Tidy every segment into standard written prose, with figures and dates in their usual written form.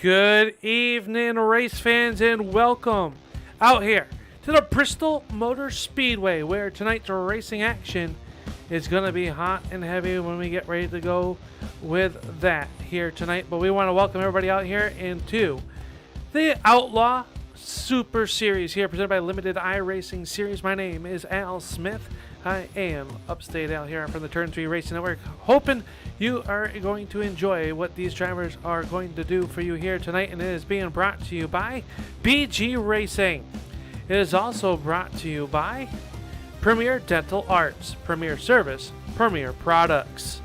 Good evening, race fans, and welcome out here to the Bristol Motor Speedway, where tonight's racing action is going to be hot and heavy when we get ready to go with that here tonight. But we want to welcome everybody out here into the Outlaw Super Series here, presented by Limited iRacing Series. My name is Al Smith. I am Upstate Al here from the Turn 3 Racing Network, hoping you are going to enjoy what these drivers are going to do for you here tonight, and it is being brought to you by BG Racing. It is also brought to you by Premier Dental Arts, Premier Service, Premier Products.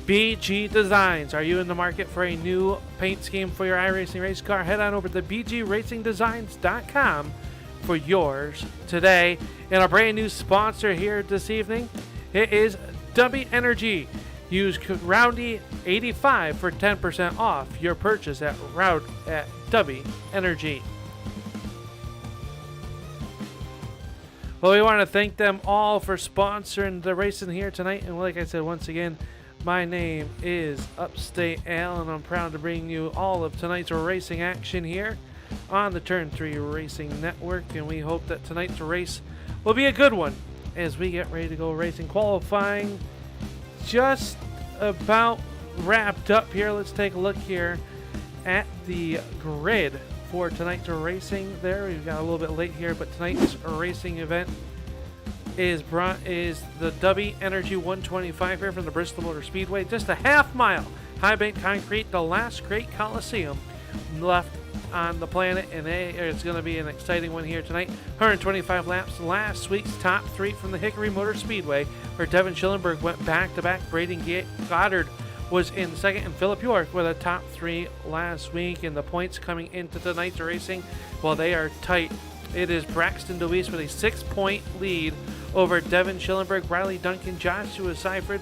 BG Designs. Are you in the market for a new paint scheme for your iRacing race car? Head on over to bgracingdesigns.com for yours today. And a brand new sponsor here this evening, it is Dubby Energy. Use Roundy 85 for 10% off your purchase at Dubby Energy. Well, we want to thank them all for sponsoring the racing here tonight. And like I said, once again, my name is Upstate Al, and I'm proud to bring you all of tonight's racing action here on the Turn 3 Racing Network. And we hope that tonight's race will be a good one as we get ready to go racing. Qualifying just about wrapped up here. Let's take a look here at the grid for tonight's racing there. We've got a little bit late here, but tonight's racing event is the Dubby Energy 125 here from the Bristol Motor Speedway. Just a half mile high bank concrete, the last great Coliseum left on the planet, and it's going to be an exciting one here tonight. 125 laps. Last week's top three from the Hickory Motor Speedway, where Devin Schillenberg went back-to-back. Braden Goddard was in second, and Philip York were the top three last week. And the points coming into tonight's racing, well, they are tight. It is Braxton DeWeese with a 6-point lead over Devin Schillenberg, Riley Duncan, Joshua Seifert,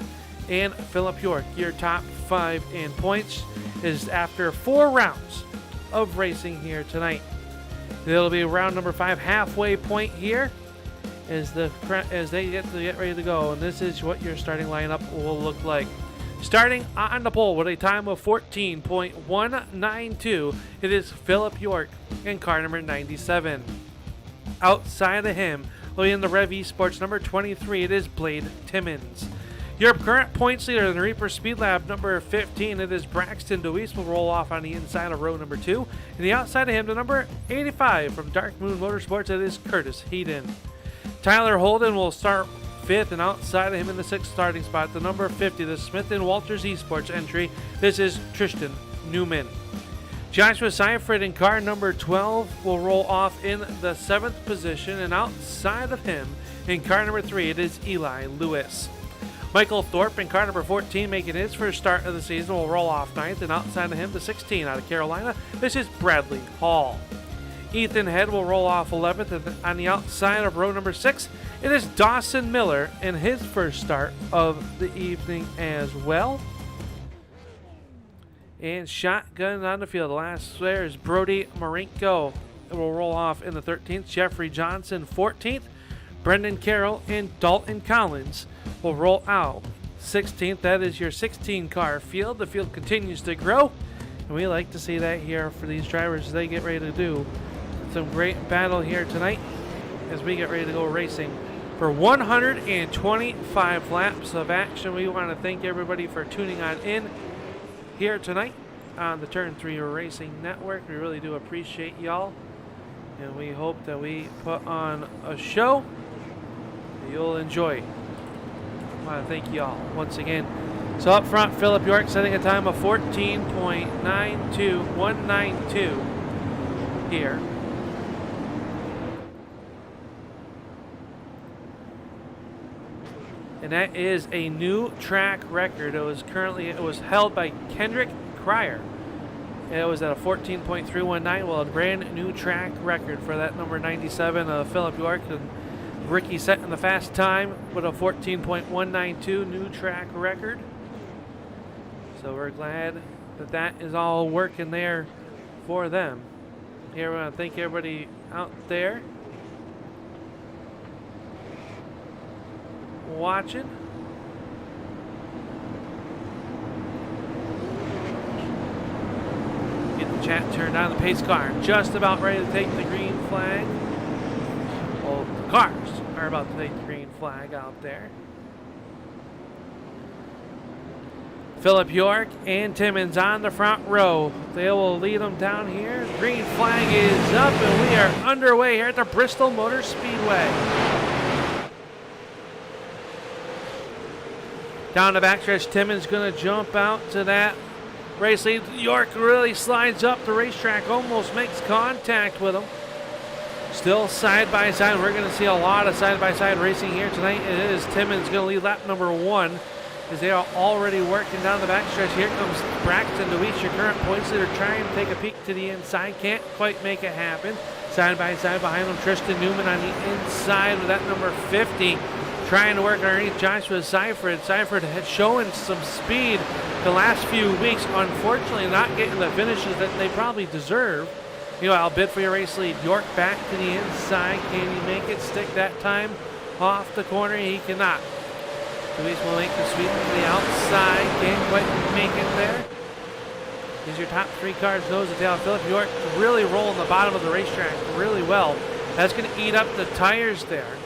and Philip York. Your top five in points is after 4 rounds of racing here tonight. It'll be round number 5, halfway point here as they get ready to go, and this is what your starting lineup will look like. Starting on the pole with a time of 14.192, it is Philip York in car number 97. Outside of him, will be in the Rev Esports number 23, it is Blade Timmons. Your current points leader in the Reaper Speed Lab number 15, it is Braxton DeWeese, will roll off on the inside of row number 2. And the outside of him, the number 85 from Dark Moon Motorsports, it is Curtis Heaton. Tyler Holden will start 5th, and outside of him in the 6th starting spot, the number 50, the Smith & Walters Esports entry, this is Tristan Newman. Joshua Seifert in car number 12 will roll off in the 7th position, and outside of him in car number 3, it is Eli Lewis. Michael Thorpe in car number 14, making his first start of the season, will roll off 9th, and outside of him, the 16 out of Carolina, this is Bradley Hall. Ethan Head will roll off 11th, and on the outside of row number 6, it is Dawson Miller in his first start of the evening as well. And shotgun on the field, the last there is Brody Marinko. It will roll off in the 13th, Jeffrey Johnson 14th, Brendan Carroll and Dalton Collins will roll out 16th. That is your 16-car field. The field continues to grow, and we like to see that here for these drivers as they get ready to do some great battle here tonight as we get ready to go racing for 125 laps of action. We want to thank everybody for tuning on in here tonight on the Turn 3 Racing Network. We really do appreciate y'all, and we hope that we put on a show that you'll enjoy. I want to thank you all once again. So up front, Philip York setting a time of 14.92192 here. And that is a new track record. It was held by Kendrick Cryer. It was at a 14.319. Well, a brand new track record for that number 97 of Philip York. And Ricky setting the fast time with a 14.192 new track record. So we're glad that is all working there for them. Here we want to thank everybody out there watching. chat turned on. The pace car just about ready to take the green flag. Well, the cars are about to take the green flag out there. Philip York and Timmons on the front row. They will lead them down here. Green flag is up, and we are underway here at the Bristol Motor Speedway. Down the backstretch, Timmons going to jump out to that race lead. York really slides up the racetrack, almost makes contact with him. Still side by side. We're going to see a lot of side by side racing here tonight. It is Timmons going to lead lap number 1. As they are already working down the backstretch. Here comes Braxton DeWeese, your current points leader, trying to take a peek to the inside. Can't quite make it happen. Side by side behind him, Tristan Newman on the inside with that number 50. Trying to work underneath Joshua Seifert. Seifert had shown some speed the last few weeks. Unfortunately, not getting the finishes that they probably deserve. You know, I'll bid for your race lead. York back to the inside. Can he make it stick that time? Off the corner, he cannot. Luis will make the sweep to the outside. Can't quite make it there. These are your top 3 cars, nose to tail. Philip York really rolling the bottom of the racetrack really well. That's going to eat up the tires there.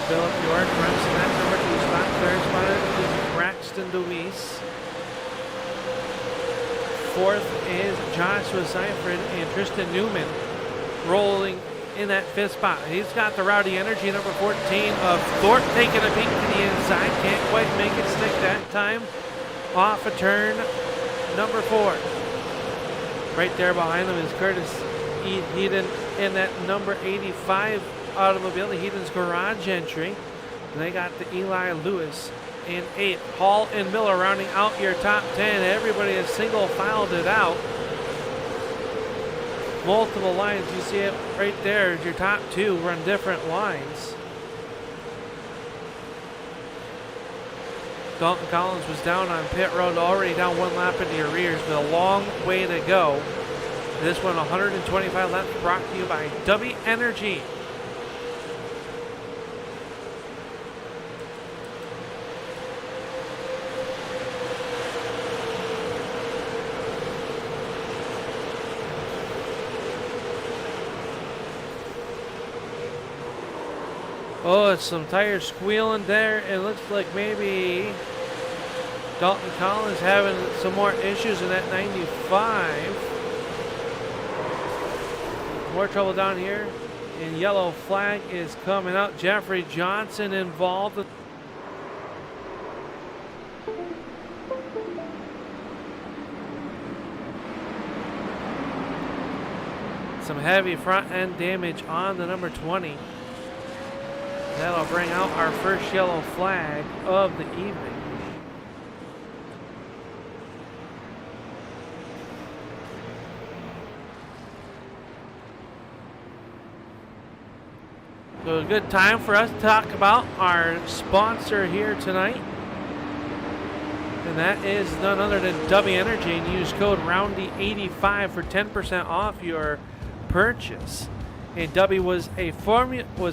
Philip York runs in that number 2 spot. Third spot is Braxton DeWeese. Fourth is Joshua Seifert and Tristan Newman rolling in that 5th spot. He's got the rowdy energy, number 14 of Thorpe taking a peek to the inside. Can't quite make it stick that time. Off a turn, number 4. Right there behind them is Curtis Heaton in that number 85 automobile, the Heaton's garage entry. And they got the Eli Lewis in 8th. Hall and Miller rounding out your top 10. Everybody has single filed it out. Multiple lines, you see it right there. Your top 2 run different lines. Dalton Collins was down on pit road, already down 1 lap in the arrears, but a long way to go. This one 125 laps, brought to you by Dubby Energy. Oh, it's some tires squealing there. It looks like maybe Dalton Collins having some more issues in that 95. More trouble down here. And yellow flag is coming out. Jeffrey Johnson involved. Some heavy front end damage on the number 20. That'll bring out our first yellow flag of the evening. So a good time for us to talk about our sponsor here tonight. And that is none other than Dubby Energy. And use code ROUNDY85 for 10% off your purchase. And Dubby was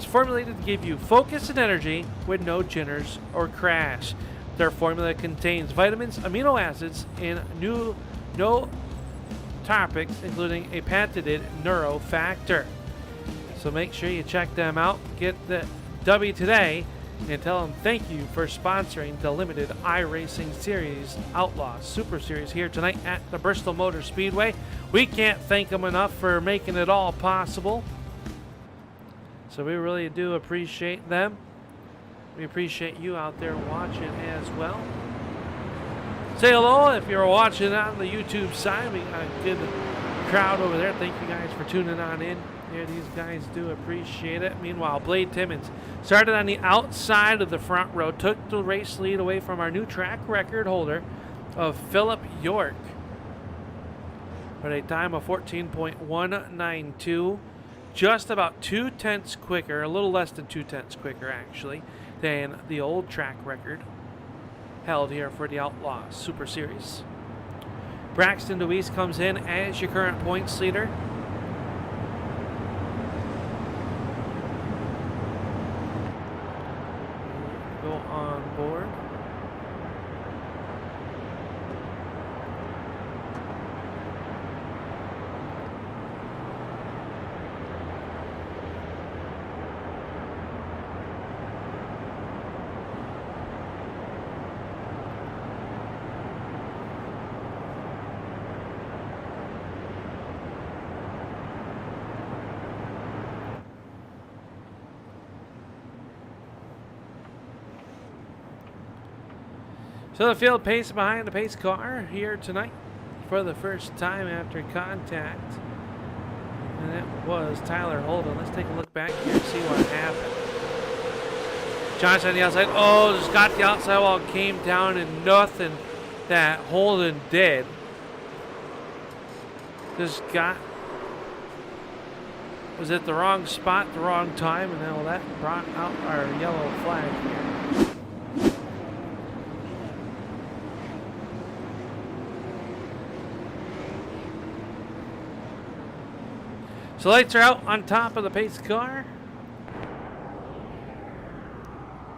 formulated to give you focus and energy with no jitters or crash. Their formula contains vitamins, amino acids, and no topics, including a patented neurofactor. So make sure you check them out. Get the Dubby today and tell them thank you for sponsoring the limited iRacing Series Outlaw Super Series here tonight at the Bristol Motor Speedway. We can't thank them enough for making it all possible. So we really do appreciate them. We appreciate you out there watching as well. Say hello if you're watching on the YouTube side. We got a good crowd over there. Thank you guys for tuning on in. Yeah, these guys do appreciate it. Meanwhile, Blade Timmons started on the outside of the front row, took the race lead away from our new track record holder of Philip York with a time of 14.192. Just about 2/10 quicker, a little less than 2/10 quicker actually, than the old track record held here for the Outlaw Super Series. Braxton DeWeese comes in as your current points leader. Go on board. So the field pace behind the pace car here tonight for the first time after contact. And it was Tyler Holden. Let's take a look back here and see what happened. Josh on the outside. Oh, just got the outside wall, came down, and nothing that Holden did. Just was at the wrong spot, the wrong time, and now that brought out our yellow flag here. So lights are out on top of the pace car.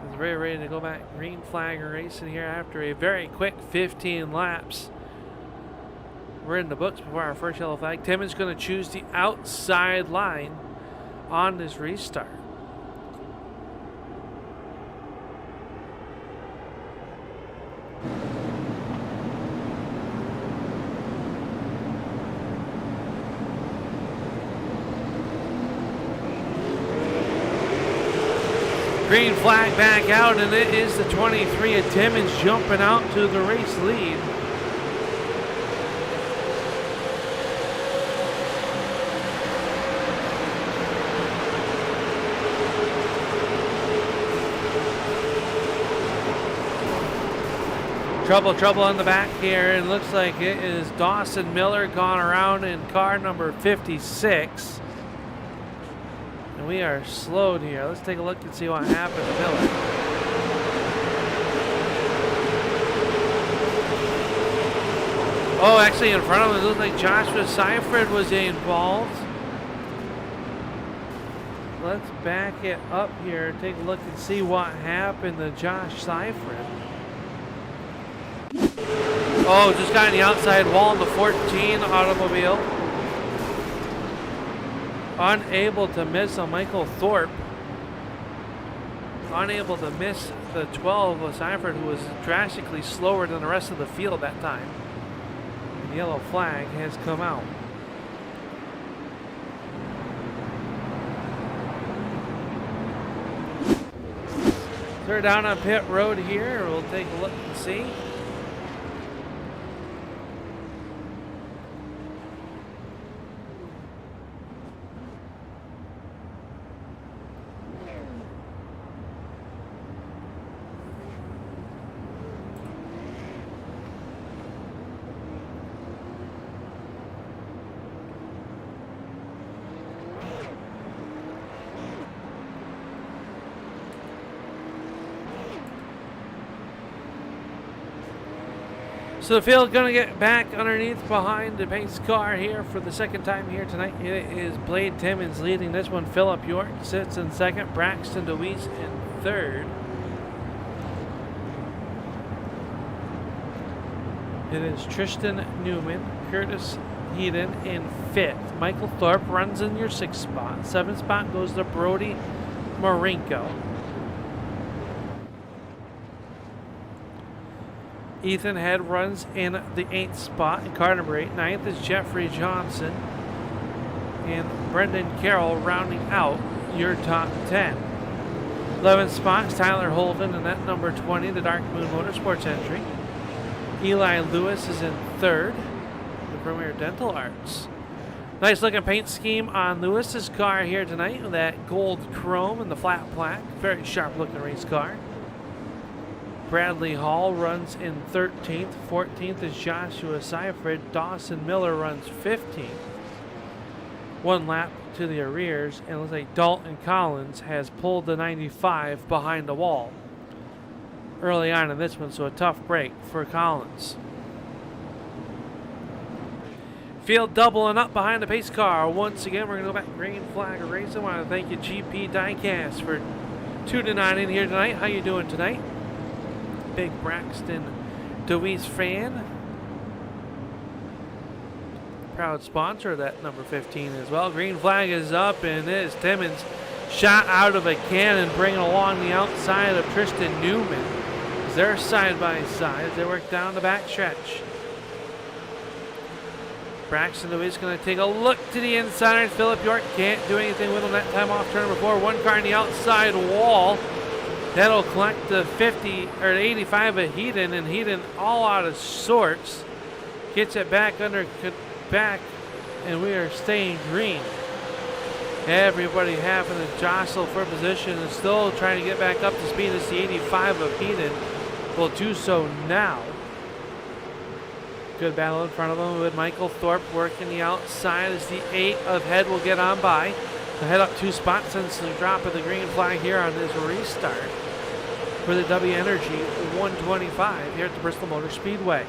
It's very ready to go back. Green flag racing here after a very quick 15 laps. We're in the books before our first yellow flag. Timmons going to choose the outside line on this restart. Green flag back out, and it is the 23 of Timmons jumping out to the race lead. Trouble on the back here. It looks like it is Dawson Miller gone around in car number 56. And we are slowed here. Let's take a look and see what happened to Miller. Oh, actually in front of him, it looks like Joshua Seifert was involved. Let's back it up here. Take a look and see what happened to Josh Seifert. Oh, just got in the outside wall in the 14 automobile. Unable to miss a Michael Thorpe. Unable to miss the 12 of Seifert, who was drastically slower than the rest of the field that time. The yellow flag has come out. So we're down on pit road here. We'll take a look and see. So the field going to get back underneath behind the pace car here for the second time here tonight. It is Blade Timmons leading this one. Philip York sits in second. Braxton DeWeese in third. It is Tristan Newman, Curtis Heaton in fifth. Michael Thorpe runs in your sixth spot. Seventh spot goes to Brody Marinko. Ethan Head runs in the 8th spot in car number 8. 9th is Jeffrey Johnson. And Brendan Carroll rounding out your top 10. 11th spot is Tyler Holden in that number 20, the Dark Moon Motorsports entry. Eli Lewis is in 3rd, the Premier Dental Arts. Nice looking paint scheme on Lewis's car here tonight with that gold chrome and the flat plaque. Very sharp looking race car. Bradley Hall runs in 13th. 14th is Joshua Seifert. Dawson Miller runs 15th. One lap to the arrears, and it looks like Dalton Collins has pulled the 95 behind the wall early on in this one, so a tough break for Collins. Field doubling up behind the pace car. Once again, we're going to go back green flag racing. I want to thank you, GP Diecast, for tuning on in here tonight. How you doing tonight? Big Braxton DeWeese fan. Proud sponsor of that number 15 as well. Green flag is up, and it is Timmons shot out of a cannon, bringing along the outside of Tristan Newman. They're side by side as they work down the back stretch. Braxton DeWeese going to take a look to the inside. Philip York can't do anything with him that time off turn number 4. One car in the outside wall. That'll collect the 50 or 85 of Heaton, and Heaton all out of sorts. Gets it back back, and we are staying green. Everybody having to jostle for position and still trying to get back up to speed as the 85 of Heaton will do so now. Good battle in front of him with Michael Thorpe working the outside as the 8 of Head will get on by. The Head up 2 spots since the drop of the green flag here on this restart for the W Energy 125 here at the Bristol Motor Speedway.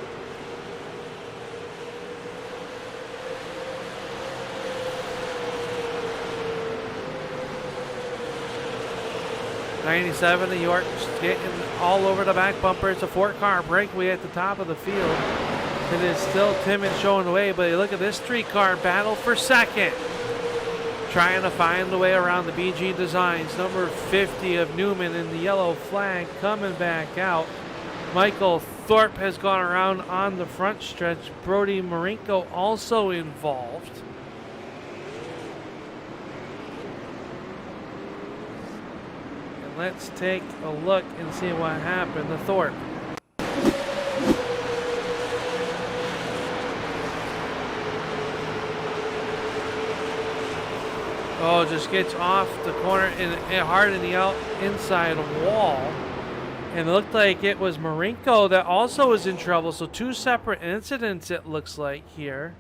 '97 New York getting all over the back bumper. It's a 4-car breakaway at the top of the field. It is still Timmins showing the way, but you look at this 3-car battle for second. Trying to find the way around the BG Designs. Number 50 of Newman in the yellow flag coming back out. Michael Thorpe has gone around on the front stretch. Brody Marinko also involved. And let's take a look and see what happened to Thorpe. Oh, just gets off the corner and hard in the inside wall. And it looked like it was Marinko that also was in trouble. So 2 separate incidents it looks like here.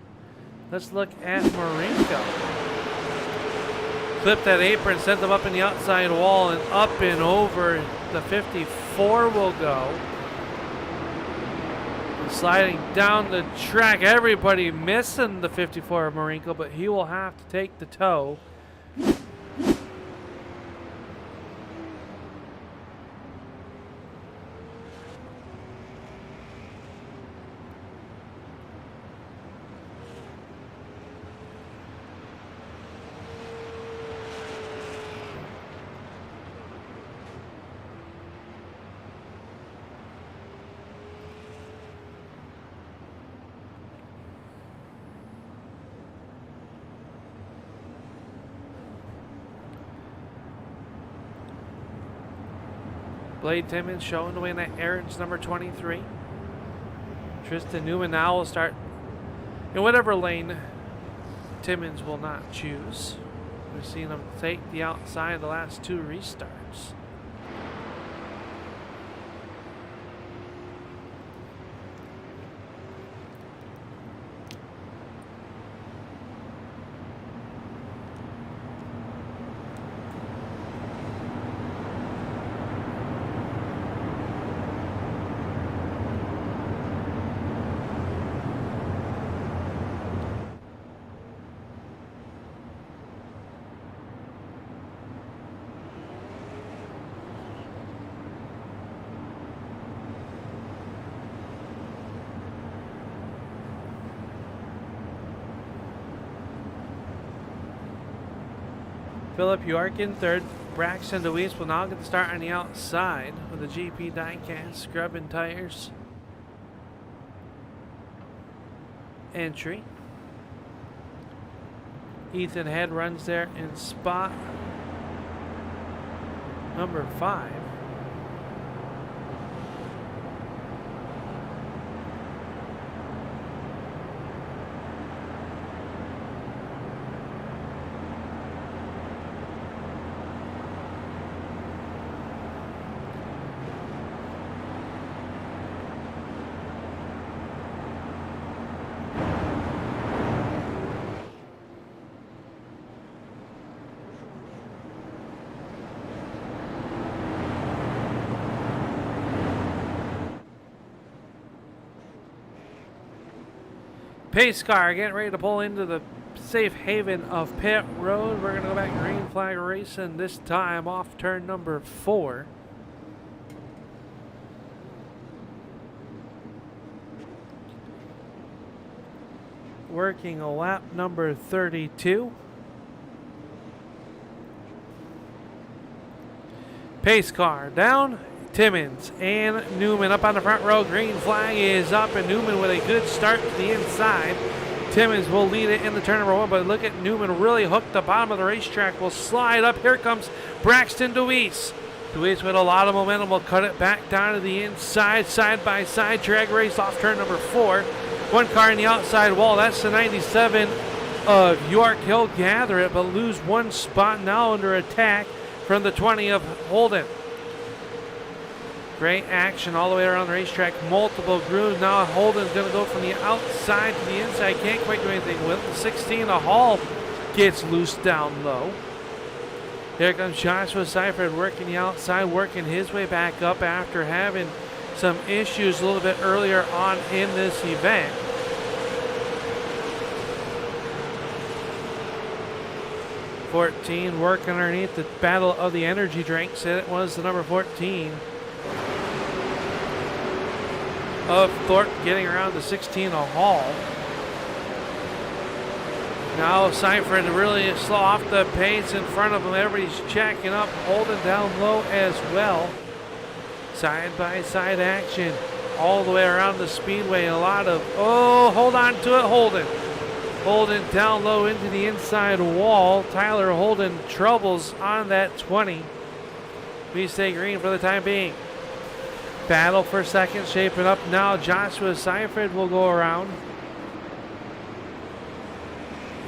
Let's look at Marinko. Clipped that apron, sent them up in the outside wall, and up and over the 54 will go. Sliding down the track, everybody missing the 54 of Marinko, but he will have to take the tow. Blade Timmins showing the way in that Aaron's number 23. Tristan Newman now will start in whatever lane Timmins will not choose. We've seen him take the outside the last 2 restarts. Philip York in third. Braxton DeWeese will now get the start on the outside with the GP diecast scrubbing tires. Entry. Ethan Head runs there in spot number 5. Pace car getting ready to pull into the safe haven of pit road. We're going to go back green flag racing, this time off turn number 4. Working a lap number 32. Pace car down. Timmins and Newman up on the front row. Green flag is up, and Newman with a good start to the inside. Timmins will lead it in the turn number 1, but look at Newman really hooked the bottom of the racetrack. Will slide up. Here comes Braxton DeWeese. Dewey's with a lot of momentum will cut it back down to the inside, side by side drag race off turn number 4. One car in the outside wall. That's the 97 of York. He'll gather it, but lose one spot now under attack from the 20 of Holden. Great action all the way around the racetrack. Multiple grooves. Now Holden's going to go from the outside to the inside. Can't quite do anything with it. The 16 of Hall gets loose down low. Here comes Joshua Seifert working the outside, working his way back up after having some issues a little bit earlier on in this event. Working underneath the battle of the energy drinks, and it was the number 14 of Thorpe getting around the 16 of Hall. Now Seifert really slow off the pace in front of him. Everybody's checking up, holding down low as well. Side by side action all the way around the speedway. A lot of, hold on to it, Holden. Holden down low into the inside wall. Tyler Holden troubles on that 20. We stay green for the time being. Battle for second shaping up now. Joshua Seifert will go around.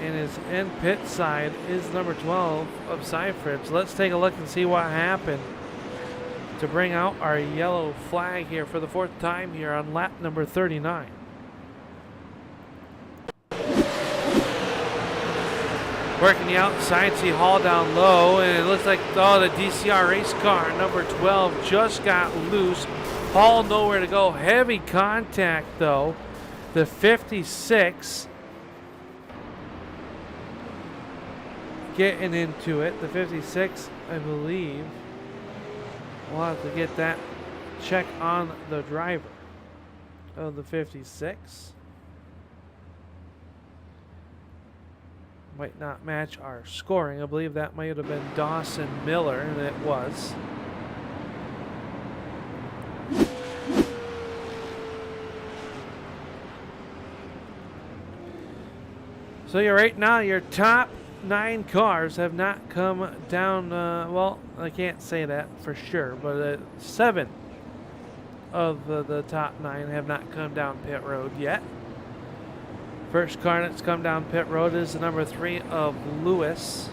And his end pit side is number 12 of Seifert. So let's take a look and see what happened to bring out our yellow flag here for the 4th time here on lap number 39. Working the outside, see Hall down low, and it looks like, the DCR race car, number 12, just got loose. Hall nowhere to go. Heavy contact, though. The 56 getting into it. The 56, I believe. We'll have to get that check on the driver of the 56. Might not match our scoring. I believe that might have been Dawson Miller, and it was. So you're right now, your top 9 cars have not come down, well, I can't say that for sure, but 7 of the top 9 have not come down pit road yet. First car that's come down pit road is the number 3 of Lewis.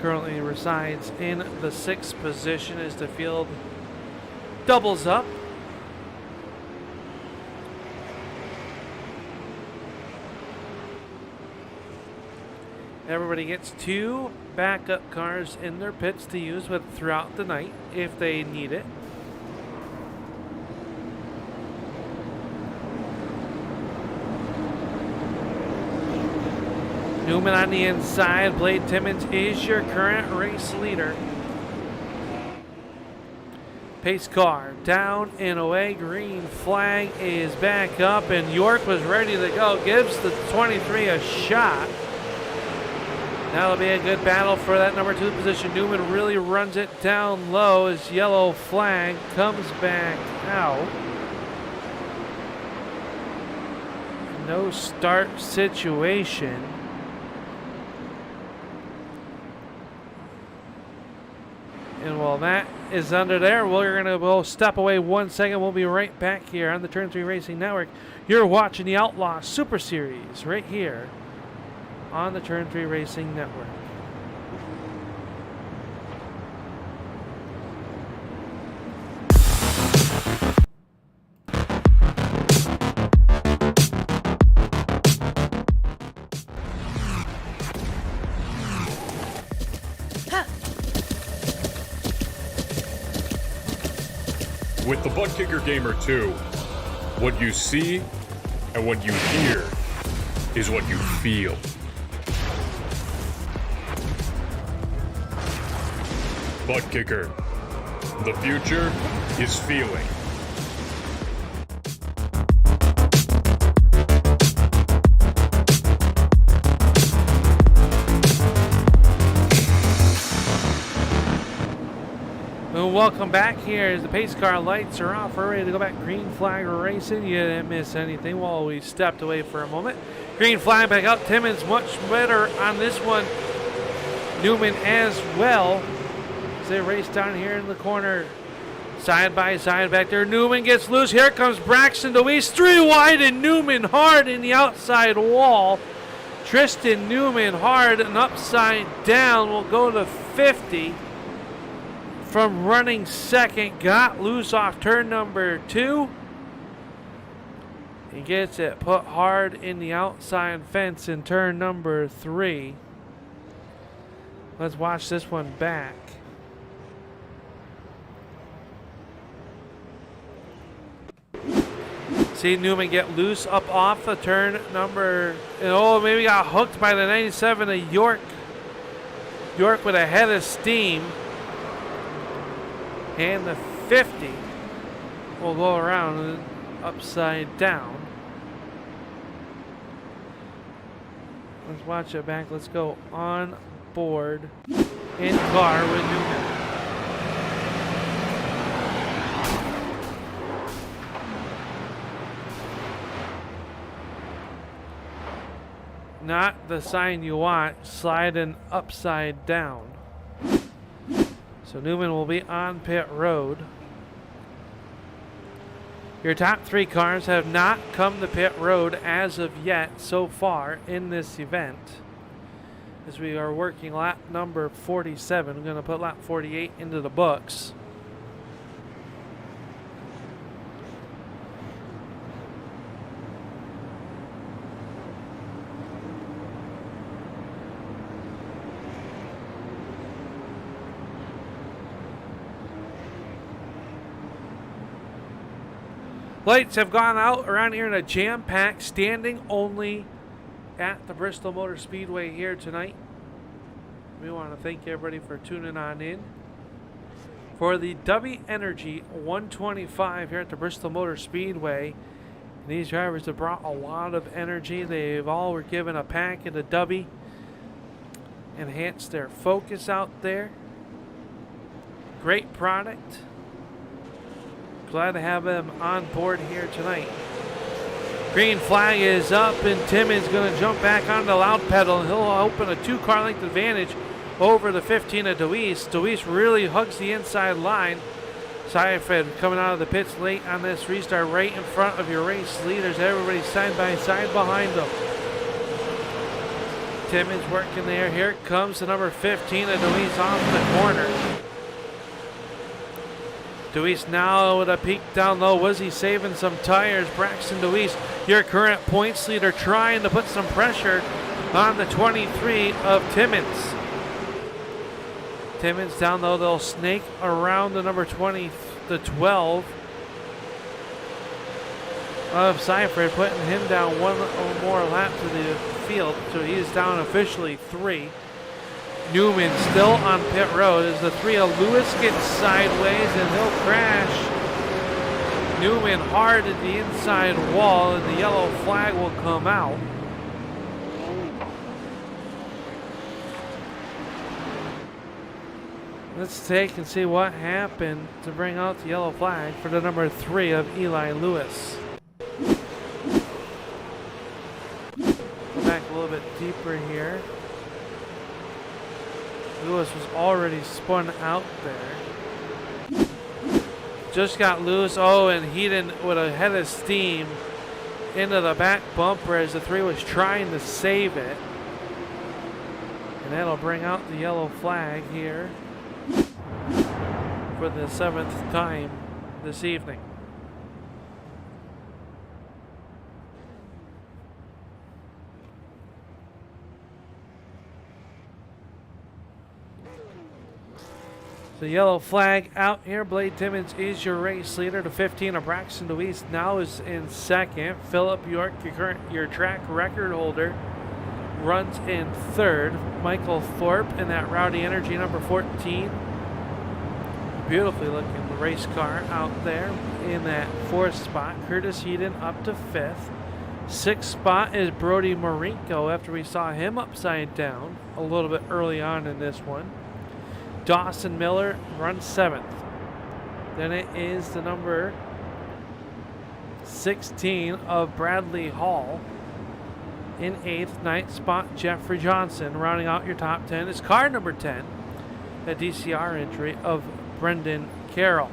Currently resides in the 6th position as the field doubles up. Everybody gets 2 backup cars in their pits to use with throughout the night if they need it. Newman on the inside. Blade Timmons is your current race leader. Pace car down and away. Green flag is back up, and York was ready to go. Gives the 23 a shot. That'll be a good battle for that number 2 position. Newman really runs it down low as yellow flag comes back out. No start situation. And while that is under there, we're going to step away 1 second. We'll be right back here on the Turn 3 Racing Network. You're watching the Outlaw Super Series right here on the Turn 3 Racing Network. With the Butt Kicker Gamer 2, what you see and what you hear is what you feel. Butt Kicker. The future is feeling. Welcome back here as the pace car lights are off. We're ready to go back. Green flag racing. You didn't miss anything while we stepped away for a moment. Green flag back up. Timmons much better on this one. Newman as well. as they race down here in the corner. Side by side back there. Newman gets loose. Here comes Braxton DeWeese. 3 wide and Newman hard in the outside wall. Tristan Newman hard and upside down will go to 50 from running second. Got loose off turn number 2. He gets it put hard in the outside fence in turn number 3. Let's watch this one back. See Newman get loose up off the turn number. Oh, maybe got hooked by the 97 of York. York with a head of steam. And the 50 will go around upside down. Let's watch it back. Let's go on board in car with Newman. Not the sign you want, sliding upside down. So Newman will be on pit road. Your top 3 cars have not come to pit road as of yet so far in this event. As we are working lap number 47, I'm going to put lap 48 into the books. Lights have gone out around here in a jam-packed, standing only at the Bristol Motor Speedway here tonight. We want to thank everybody for tuning on in for the Dubby Energy 125 here at the Bristol Motor Speedway. And these drivers have brought a lot of energy. They've all were given a packet of Dubby, enhanced their focus out there. Great product. Glad to have them on board here tonight. Green flag is up, and Timmons going to jump back on the loud pedal, and he'll open a 2-car length advantage over the 15 of DeWeese. DeWeese really hugs the inside line. Seifert coming out of the pits late on this restart, right in front of your race leaders. Everybody side by side behind them. Timmons working there. Here comes the number 15 of DeWeese off the corner. DeWeese now with a peek down low. Was he saving some tires? Braxton DeWeese, your current points leader, trying to put some pressure on the 23 of Timmons. Timmons down low. They'll snake around the number 20, the 12 of Seifert, putting him down one more lap to the field. So he's down officially 3. Newman still on pit road as the 3 of Lewis gets sideways and he'll crash. Newman hard at the inside wall, and the yellow flag will come out. Let's take and see what happened to bring out the yellow flag for the number 3 of Eli Lewis. Go back a little bit deeper here. Lewis was already spun out there. Just got loose. Oh, and Heaton with a head of steam into the back bumper as the 3 was trying to save it. And that'll bring out the yellow flag here for the 7th time this evening. The yellow flag out here. Blade Timmons is your race leader. The 15 of Braxton DeWeese now is in second. Philip York, your track record holder, runs in 3rd. Michael Thorpe in that Rowdy Energy number 14. Beautifully looking race car out there in that 4th spot. Curtis Heaton up to 5th. 6th spot is Brody Marinko after we saw him upside down a little bit early on in this one. Dawson Miller runs 7th. Then it is the number 16 of Bradley Hall. In 8th, 9th spot, Jeffrey Johnson. Rounding out your top 10 is car number 10, a DCR injury of Brendan Carroll.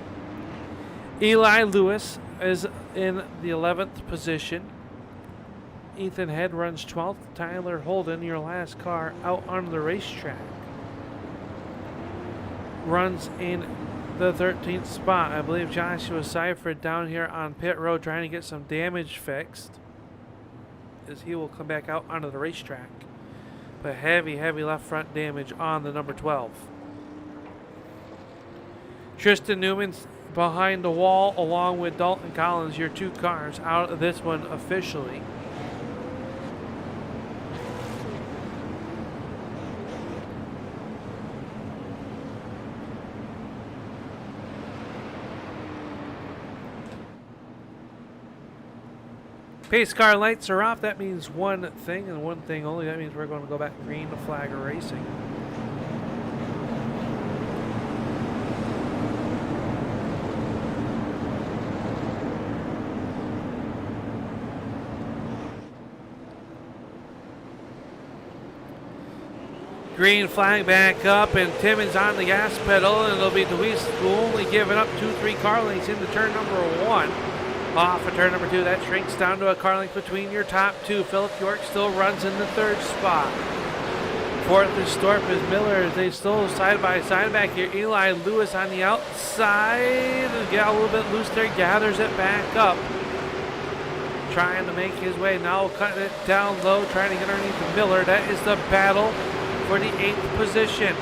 Eli Lewis is in the 11th position. Ethan Head runs 12th. Tyler Holden, your last car out on the racetrack, runs in the 13th spot. I believe Joshua Seifert down here on pit road trying to get some damage fixed, as he will come back out onto the racetrack. But heavy left front damage on the number 12. Tristan Newman's behind the wall along with Dalton Collins, your two cars out of this one officially. Pace car lights are off. That means one thing and one thing only. That means we're going to go back green flag racing. Green flag back up, and Timmons on the gas pedal, and it'll be Deweese who only giving up 2-3 car lengths into turn number 1. Off of turn number 2, that shrinks down to a car length between your top two. Philip York still runs in the 3rd spot. 4th is Storp as Miller. They still side by side back here. Eli Lewis on the outside. Get a little bit loose there, gathers it back up. Trying to make his way now, cutting it down low, trying to get underneath Miller. That is the battle for the 8th position.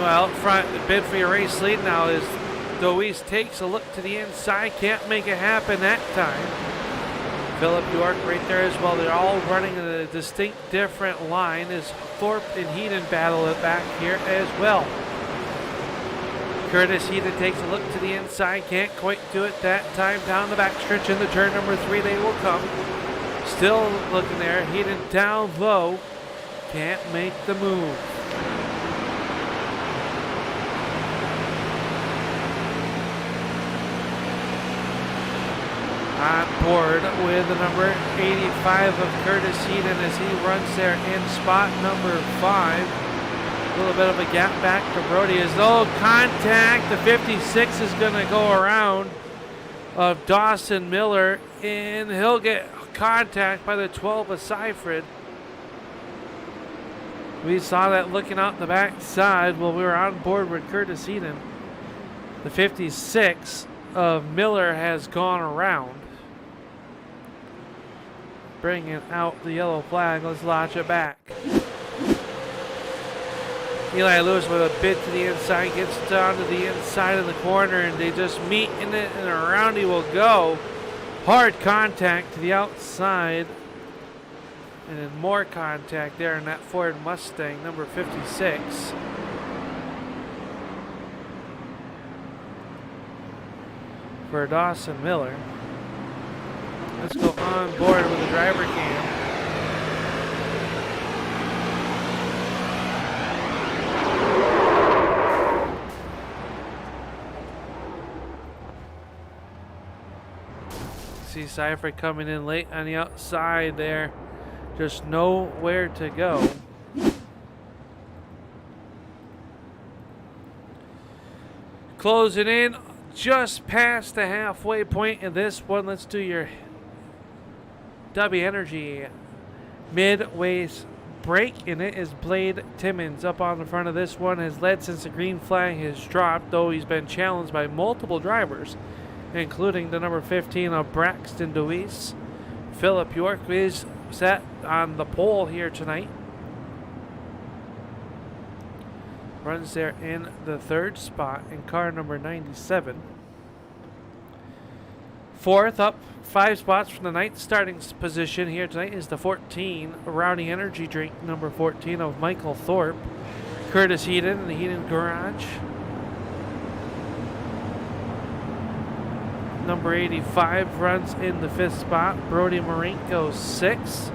Out front, the bid for your race lead now is Deweese takes a look to the inside, can't make it happen that time. Philip York right there as well. They're all running in a distinct different line as Thorpe and Heaton battle it back here as well. Curtis Heaton takes a look to the inside, can't quite do it that time. Down the back stretch into turn number 3 they will come. Still looking there, Heaton down low, can't make the move. On board with the number 85 of Curtis Heaton as he runs there in spot number 5. A little bit of a gap back to Brody as though contact. The 56 is going to go around of Dawson Miller, and he'll get contact by the 12 of Seifert. We saw that looking out the back side while we were on board with Curtis Heaton. The 56 of Miller has gone around, bringing out the yellow flag. Let's launch it back. Eli Lewis with a bid to the inside, gets down to the inside of the corner, and they just meet in it, and around he will go. Hard contact to the outside, and then more contact there in that Ford Mustang, number 56. For Dawson Miller. Let's go on board with the driver cam. See Seifert coming in late on the outside there. Just nowhere to go. Closing in just past the halfway point in this one. Let's do your Dubby Energy midway break, and it is Blade Timmons up on the front of this one. Has led since the green flag has dropped, though he's been challenged by multiple drivers, including the number 15 of Braxton Deweese. Philip York is set on the pole here tonight. Runs there in the 3rd spot in car number 97. 4th up 5 spots from the 9th starting position here tonight is the 14 Rowdy Energy Drink, number 14 of Michael Thorpe. Curtis Heaton in the Heaton Garage. Number 85 runs in the 5th spot. Brody Marinko 6.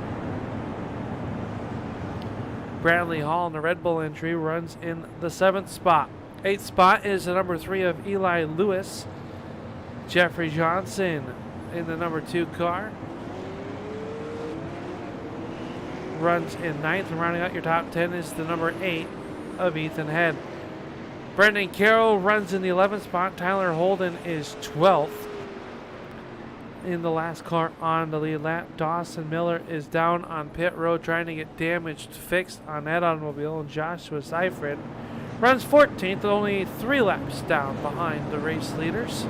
Bradley Hall in the Red Bull entry runs in the 7th spot. 8th spot is the number 3 of Eli Lewis. Jeffrey Johnson in the number 2 car. runs in 9th, and rounding out your top 10 is the number 8 of Ethan Head. Brendan Carroll runs in the 11th spot. Tyler Holden is 12th. In the last car on the lead lap, Dawson Miller is down on pit road trying to get damage fixed on that automobile, and Joshua Seifert runs 14th, only 3 laps down behind the race leaders.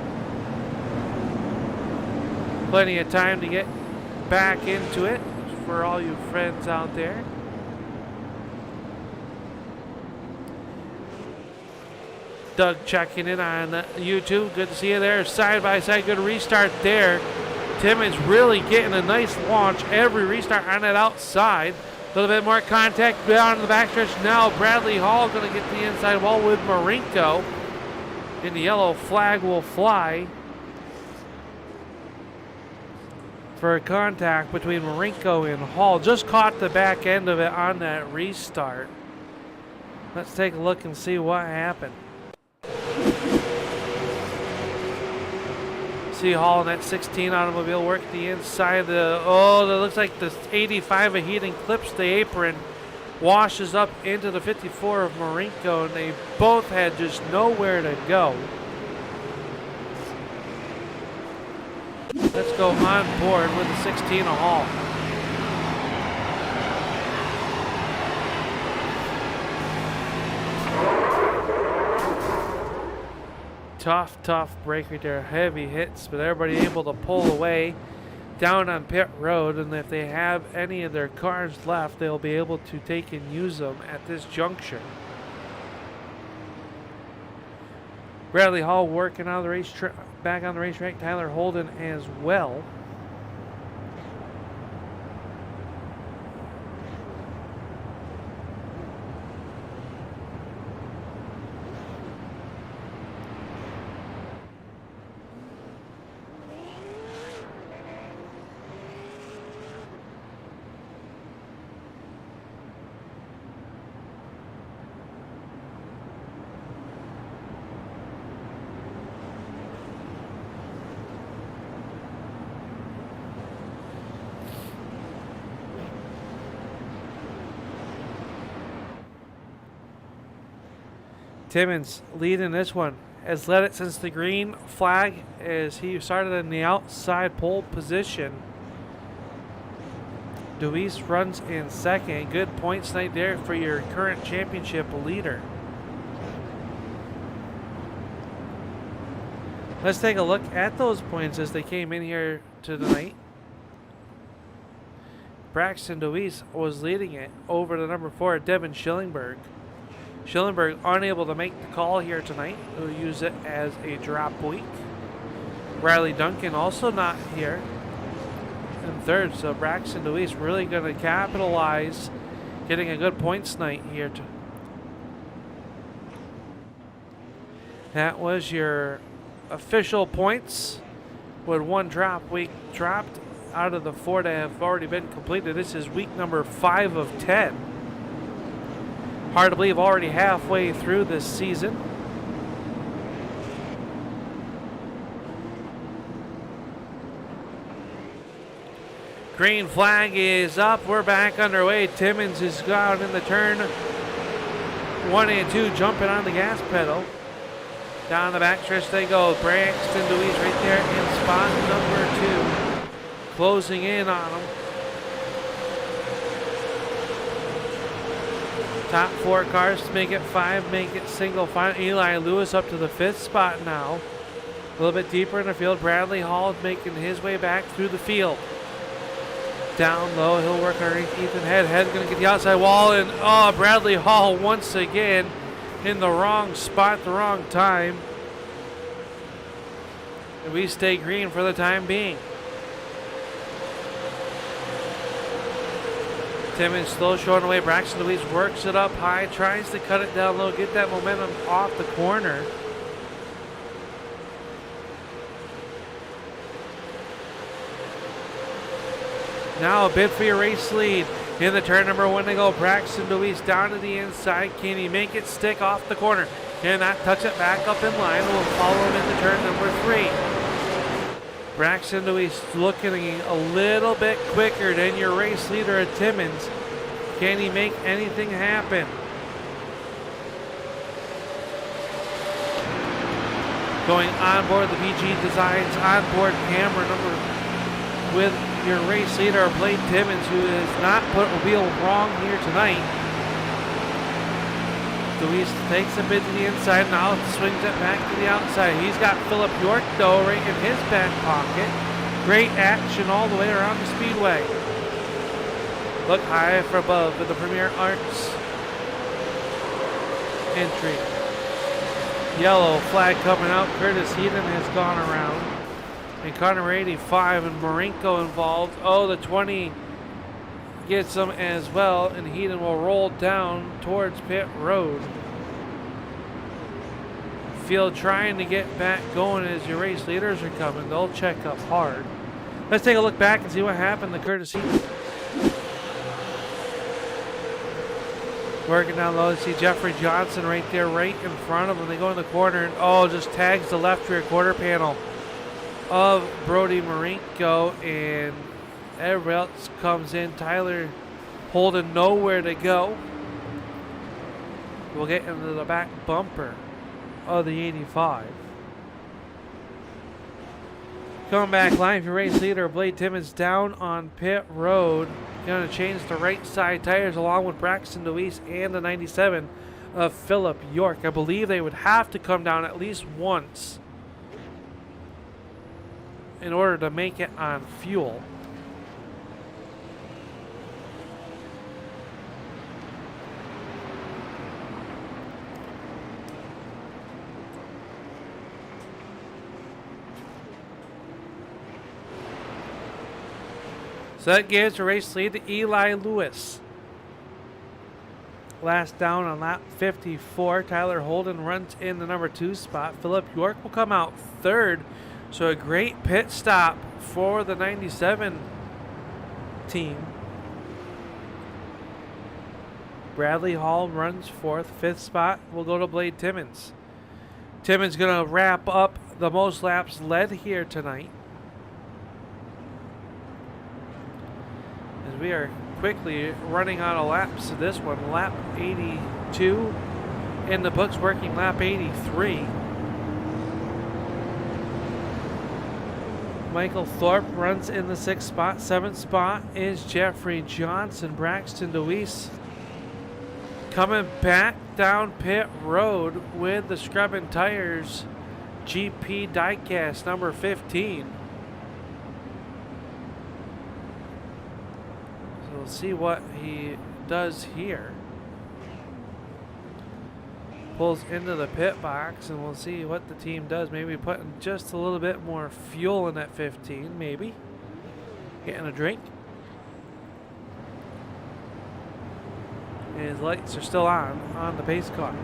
Plenty of time to get back into it for all you friends out there. Doug checking in on YouTube. Good to see you there. Side by side. Good restart there. Timmons really getting a nice launch. Every restart on that outside. A little bit more contact down in the backstretch. Now Bradley Hall going to get the inside wall with Marinko. And the yellow flag will fly for a contact between Marinko and Hall. Just caught the back end of it on that restart. Let's take a look and see what happened. See Hall in that 16 automobile work the inside. That looks like the 85 of Heaton clips the apron, washes up into the 54 of Marinko, and they both had just nowhere to go. Let's go on board with the 16 of Hall. Tough break right there. Heavy hits, but everybody able to pull away down on pit road, and if they have any of their cars left, they'll be able to take and use them at this juncture. Bradley Hall working on the back on the racetrack. Tyler Holden as well. Timmons leading this one. Has led it since the green flag as he started in the outside pole position. Deweese runs in second. Good points night there for your current championship leader. Let's take a look at those points as they came in here tonight. Braxton Deweese was leading it over the number 4, Devin Schillingberg. Schillenberg unable to make the call here tonight. We'll use it as a drop week. Riley Duncan also not here in third, so Braxton Deweese really going to capitalize, getting a good points night here. That was your official points with 1 drop week dropped out of the 4 that have already been completed. This is week number 5 of 10. Hard to believe already halfway through this season. Green flag is up. We're back underway. Timmons is out in the turn 1 and 2, jumping on the gas pedal. Down the backstretch they go. Braxton Deweese right there in spot number 2. Closing in on them. Top 4 cars to make it 5, make it single final. Eli Lewis up to the 5th spot now. A little bit deeper in the field. Bradley Hall making his way back through the field. Down low, he'll work underneath Ethan Head. Head's going to get the outside wall, and Bradley Hall once again in the wrong spot, the wrong time. And we stay green for the time being. Timmons still showing away. Braxton Deweese works it up high, tries to cut it down low, get that momentum off the corner. Now a bid for your race lead. In the turn number 1 they go. Braxton Deweese down to the inside. Can he make it stick off the corner? Cannot touch it back up in line. We'll follow him into turn number 3. Braxton Deweese looking a little bit quicker than your race leader at Timmons. Can he make anything happen? Going on board the PG Designs onboard camera number with your race leader, Blade Timmons, who has not put a wheel wrong here tonight. Luis takes a bit to the inside, now swings it back to the outside. He's got Philip York, though, right in his back pocket. Great action all the way around the speedway. Look high for above with the Premier Arts entry. Yellow flag coming out. Curtis Heaton has gone around. And Connor 85 and Marinko involved. Oh, the 20 gets them as well, and Heaton will roll down towards pit road. Field trying to get back going as your race leaders are coming. They'll check up hard. Let's take a look back and see what happened to Curtis Heaton. Working down low, you see Jeffrey Johnson right there, right in front of him. They go in the corner and just tags the left rear quarter panel of Brody Marinko, and everybody else comes in. Tyler Holden nowhere to go. We'll get into the back bumper of the 85. Coming back line, your race leader, Blade Timmons, down on pit road. Going to change the right side tires along with Braxton DeWeese and the 97 of Philip York. I believe they would have to come down at least once in order to make it on fuel. So that gives the race lead to Eli Lewis. Last down on lap 54. Tyler Holden runs in the number 2 spot. Philip York will come out third. So a great pit stop for the 97 team. Bradley Hall runs fourth. 5th spot will go to Blade Timmons. Timmons going to wrap up the most laps led here tonight. We are quickly running out of laps to this one. Lap 82 in the books, working lap 83. Michael Thorpe runs in the 6th spot. 7th spot is Jeffrey Johnson. Braxton DeWeese coming back down pit road with the scrubbing tires. GP diecast number 15. We'll see what he does here. Pulls into the pit box, and we'll see what the team does. Maybe putting just a little bit more fuel in that 15, maybe. Getting a drink. And his lights are still on the pace car.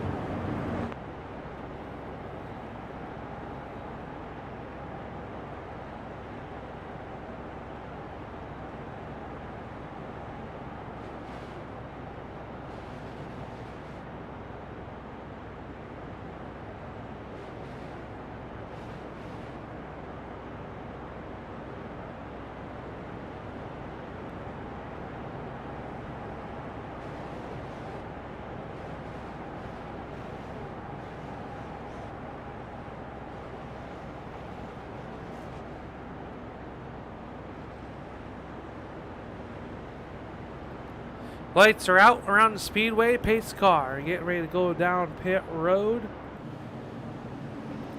Lights are out around the speedway. Pace car getting ready to go down pit road.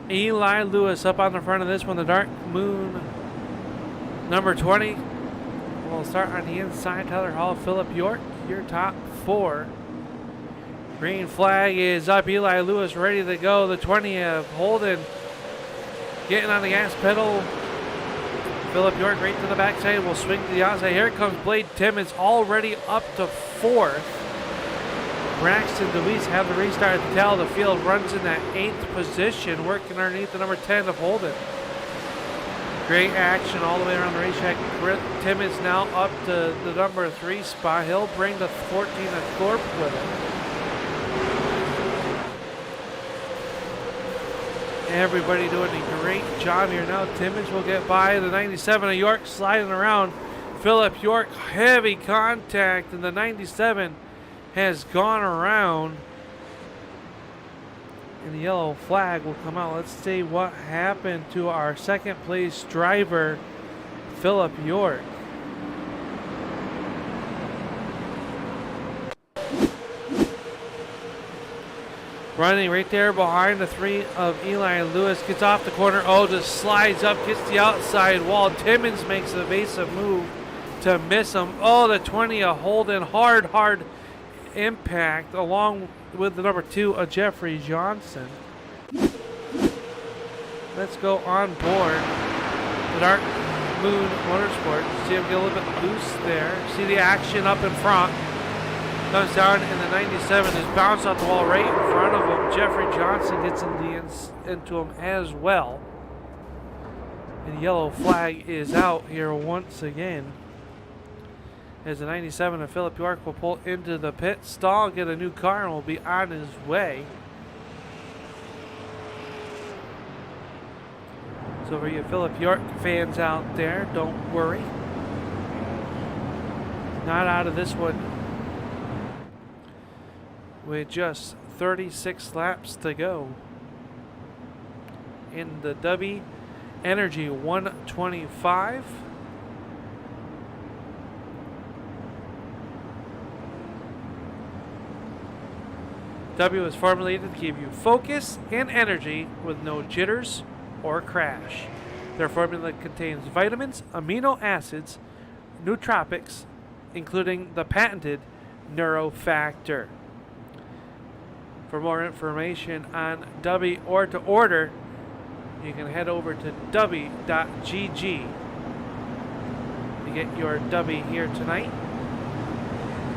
Eli Lewis up on the front of this one. The Dark Moon number 20. We'll start on the inside. Tyler Hall, Philip York, your top 4. Green flag is up. Eli Lewis ready to go. The 20 of Holden getting on the gas pedal. Philip York right to the backside, will swing to the outside. Here comes Blade Timmons, already up to 4th. Braxton DeWeese have the restart at the tail of the field, runs in that 8th position, working underneath the number 10 of Holden. Great action all the way around the racetrack. Timmons now up to the number 3 spot. He'll bring the 14 of Thorpe with him. Everybody doing a great job here now. Timmons will get by the 97 of York, sliding around. Philip York, heavy contact, and the 97 has gone around. And the yellow flag will come out. Let's see what happened to our second place driver, Philip York. Running right there behind the 3 of Eli Lewis. Gets off the corner. Oh, just slides up. Gets the outside wall. Timmons makes an evasive move to miss him. Oh, the 20 of Holden. Hard impact along with the number 2 of Jeffrey Johnson. Let's go on board the Dark Moon Motorsport. See him get a little bit loose there. See the action up in front. Comes down, and the 97 is bounced off the wall right in front of him. Jeffrey Johnson gets into him as well. And the yellow flag is out here once again, as the 97 of Philip York will pull into the pit stall, get a new car, and will be on his way. So for you Philip York fans out there, don't worry. Not out of this one. With just 36 laps to go in the Dubby Energy 125. Dubby was formulated to give you focus and energy with no jitters or crash. Their formula contains vitamins, amino acids, nootropics, including the patented Neurofactor. For more information on Dubby or to order, you can head over to dubby.gg to get your Dubby here tonight.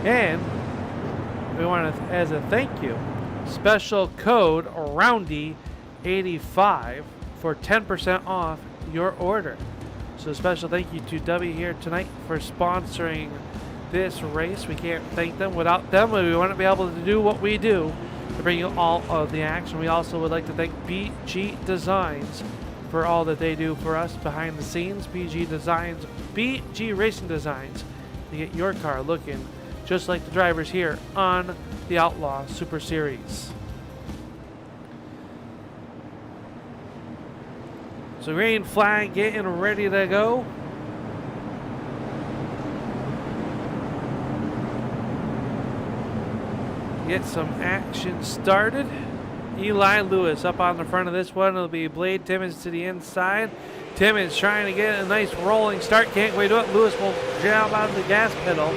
And we want to, as a thank you, special code ROUNDY85 for 10% off your order. So special thank you to Dubby here tonight for sponsoring this race. We can't thank them. Without them, we wouldn't be able to do what we do to bring you all of the action. We also would like to thank BG Designs for all that they do for us behind the scenes. BG Racing Designs, to get your car looking just like the drivers here on the Outlaw Super Series. So green flag getting ready to go. Get some action started. Eli Lewis up on the front of this one. It'll be Blade Timmons to the inside. Timmons trying to get a nice rolling start. Can't quite do it. Lewis will jab out of the gas pedal.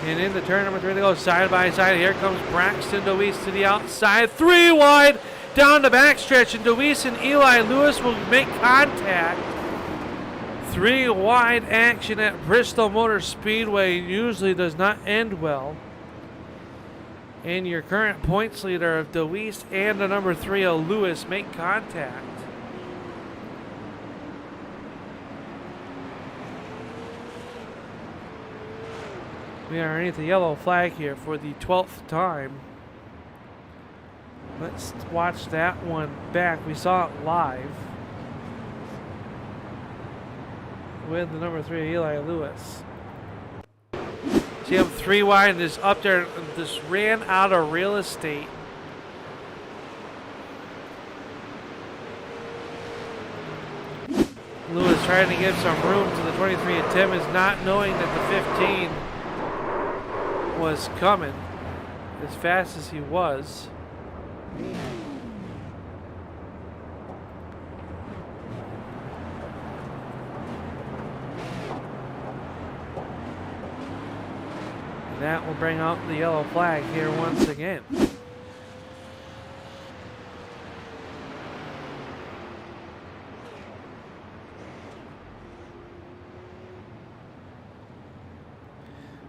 And into turn number 3 to go side by side. Here comes Braxton Deweese to the outside. 3 wide down the backstretch. And Deweese and Eli Lewis will make contact. 3 wide action at Bristol Motor Speedway usually does not end well. And your current points leader of Deweese and the number 3 of Lewis make contact. We are underneath the yellow flag here for the 12th time. Let's watch that one back. We saw it live with the number 3 of Eli Lewis. See him 3 wide and just up there and just ran out of real estate. Lewis trying to give some room to the 23 of Timmons, not knowing that the 15 was coming as fast as he was. That will bring out the yellow flag here once again.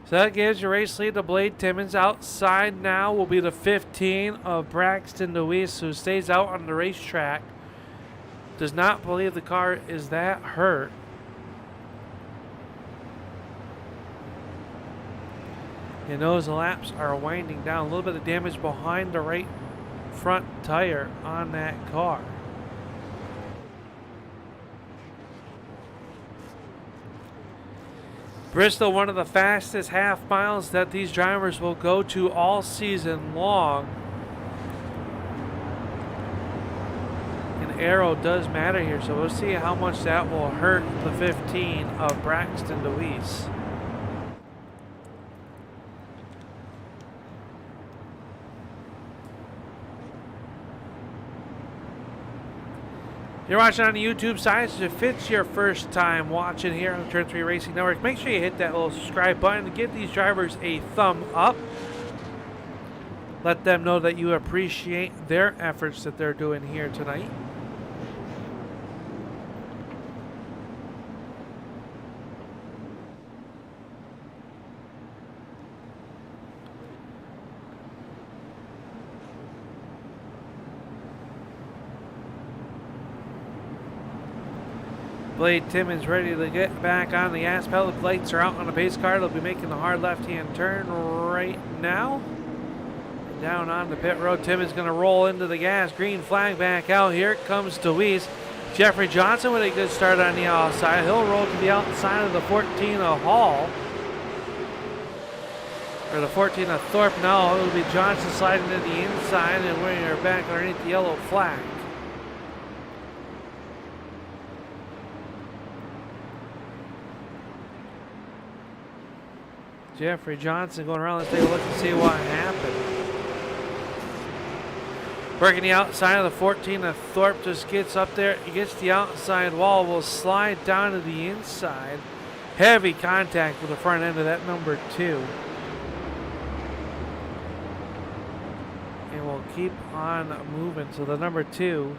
So that gives your race lead to Blade Timmons. Outside now will be the 15 of Braxton Deweese, who stays out on the racetrack. Does not believe the car is that hurt. And those laps are winding down. A little bit of damage behind the right front tire on that car. Bristol, one of the fastest half miles that these drivers will go to all season long. And aero does matter here, so we'll see how much that will hurt the 15 of Braxton DeWeese. You're watching on the YouTube side, so if it's your first time watching here on the Turn 3 Racing Network, make sure you hit that little subscribe button and give these drivers a thumb up. Let them know that you appreciate their efforts that they're doing here tonight. Blade Timmons ready to get back on the gas pedal. The lights are out on the pace car. They'll be making the hard left-hand turn right now. Down on the pit road. Timmons going to roll into the gas. Green flag back out. Here comes DeWeese. Jeffrey Johnson with a good start on the outside. He'll roll to the outside of the 14 of Hall. Or the 14 of Thorpe. Now it'll be Johnson sliding to the inside, and we're back underneath the yellow flag. Jeffrey Johnson going around. Let's take a look and see what happened. Working the outside of the 14 of Thorpe, just gets up there. He gets the outside wall, will slide down to the inside. Heavy contact with the front end of that number 2. And we'll keep on moving. So the number 2,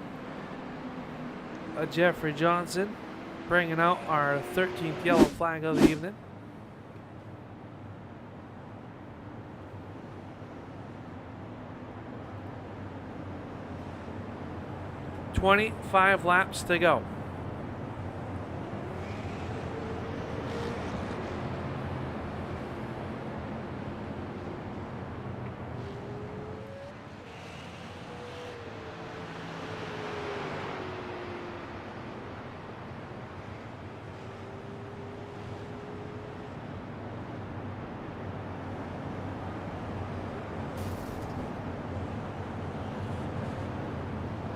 Jeffrey Johnson, bringing out our 13th yellow flag of the evening. 25 laps to go.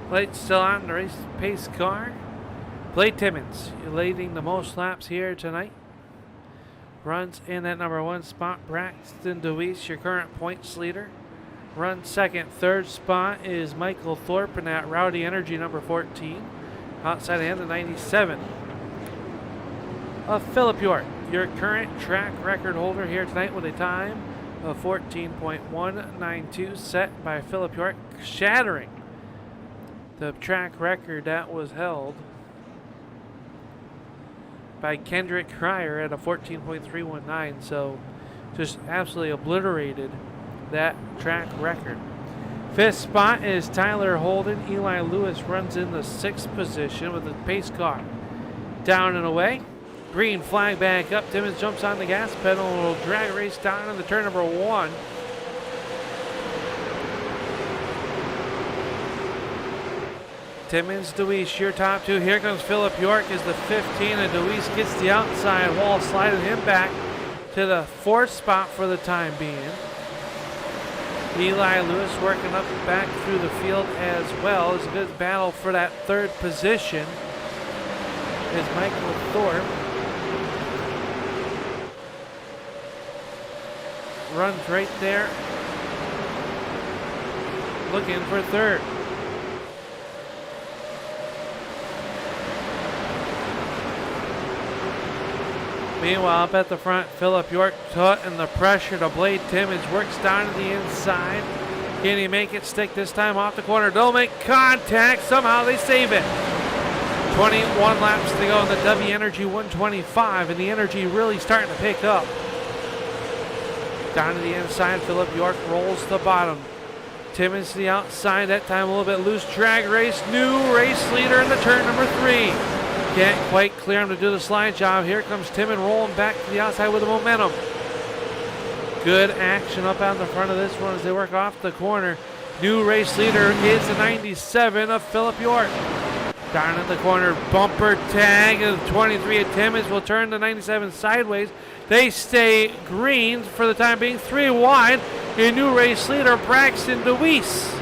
Lights still on the race pace car. Blade Timmons leading the most laps here tonight. Runs in at number 1 spot. Braxton DeWeese, your current points leader. Runs second. Third spot is Michael Thorpe in that Rowdy Energy number 14. Outside of him, the 97 of Philip York, your current track record holder here tonight with a time of 14.192 set by Philip York, shattering the track record that was held by Kendrick Cryer at a 14.319. So just absolutely obliterated that track record. Fifth spot is Tyler Holden. Eli Lewis runs in the 6th position with the pace car down and away. Green flag back up. Timmons jumps on the gas pedal and will drag a race down in the turn number 1. Timmons, DeWeese, your top 2. Here comes Philip York as the 15, and DeWeese gets the outside wall, sliding him back to the 4th spot for the time being. Eli Lewis working up back through the field as well. It's a good battle for that 3rd position is Michael Thorpe. Runs right there, looking for 3rd. Meanwhile, up at the front, Philip York putting the pressure to Blade Timmons. Works down to the inside. Can he make it stick this time off the corner? Don't make contact. Somehow they save it. 21 laps to go in the Dubby Energy 125, and the energy really starting to pick up. Down to the inside, Philip York rolls to the bottom. Timmons to the outside, that time a little bit loose. Drag race, new race leader in the turn number 3. Can't quite clear him to do the slide job. Here comes Timmons rolling back to the outside with the momentum. Good action up on the front of this one as they work off the corner. New race leader is the 97 of Philip York. Down in the corner, bumper tag of 23 at Timmins will turn the 97 sideways. They stay green for the time being, 3 wide. A new race leader, Braxton DeWeese.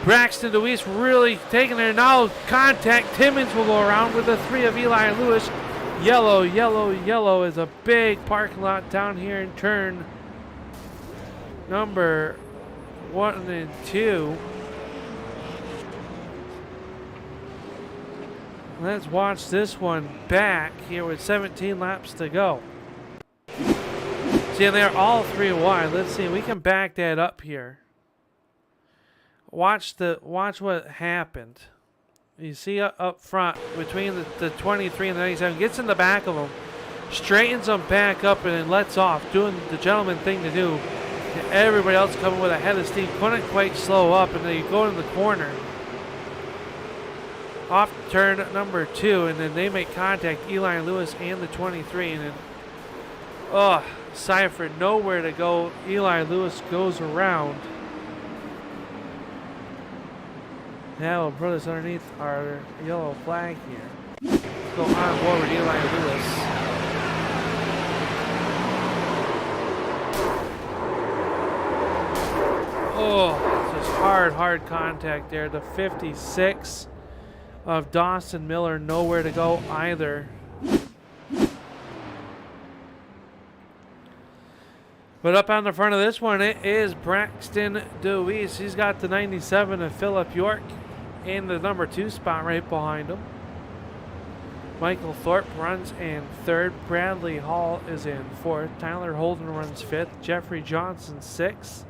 Braxton DeWeese really taking there now. Contact, Timmins will go around with the 3 of Eli Lewis. Yellow, yellow, yellow is a big parking lot down here in turn number 1 and 2. Let's watch this one back here with 17 laps to go. See, they're all 3 wide. Let's see, we can back that up here. Watch what happened. You see up front between the 23 and the 97, gets in the back of them, straightens them back up and then lets off, doing the gentleman thing to do. And everybody else coming with a head of steam, couldn't quite slow up, and then you go in the corner. Off turn number 2, and then they make contact, Eli Lewis and the 23, and then, Seifert nowhere to go. Eli Lewis goes around. Now we'll put us underneath our yellow flag here. Let's go on board with Eli Lewis. Oh, just hard contact there. The 56 of Dawson Miller, nowhere to go either. But up on the front of this one, it is Braxton DeWeese. He's got the 97 of Philip York in the number 2 spot right behind him. Michael Thorpe runs in 3rd. Bradley Hall is in 4th. Tyler Holden runs 5th. Jeffrey Johnson 6th.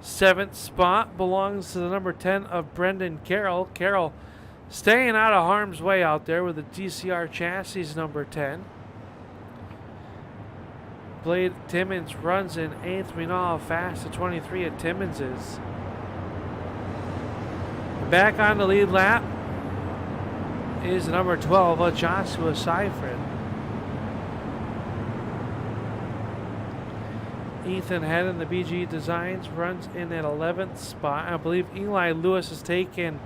7th spot belongs to the number 10 of Brendan Carroll. Carroll staying out of harm's way out there with the DCR chassis number 10. Blade Timmins runs in 8th. We know how fast the 23 at Timmins is. Back on the lead lap is number 12, Joshua Seifert. Ethan Head in the BG Designs runs in at 11th spot. I believe Eli Lewis has taken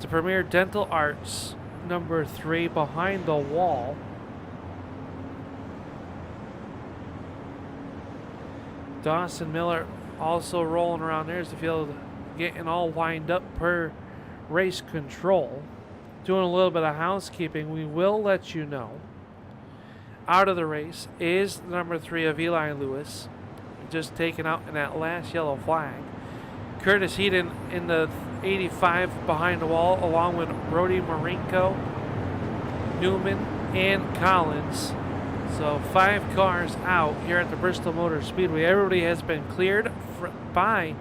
to Premier Dental Arts, number 3, behind the wall. Dawson Miller also rolling around. There's the field getting all lined up per race control. Doing a little bit of housekeeping. We will let you know. Out of the race is the number 3 of Eli Lewis, just taken out in that last yellow flag. Curtis Heaton in the 85 behind the wall, along with Brody Marinko, Newman, and Collins. So 5 cars out here at the Bristol Motor Speedway. Everybody has been cleared by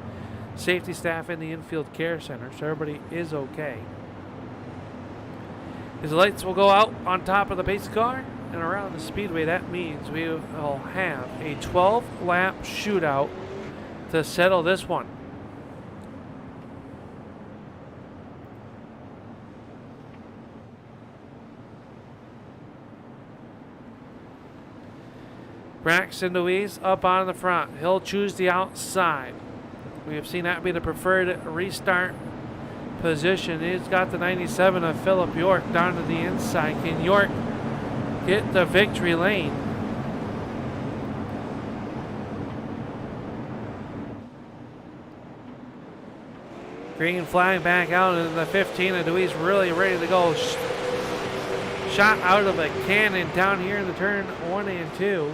safety staff in the infield care center, so everybody is okay. As the lights will go out on top of the pace car and around the speedway, that means we will have a 12-lap shootout to settle this one. Braxton DeWeese up on the front. He'll choose the outside. We have seen that be the preferred restart position. He's got the 97 of Philip York down to the inside. Can York get the victory lane? Green flag back out, and the 15 of DeWeese really ready to go. Shot out of a cannon down here in the turn 1 and 2.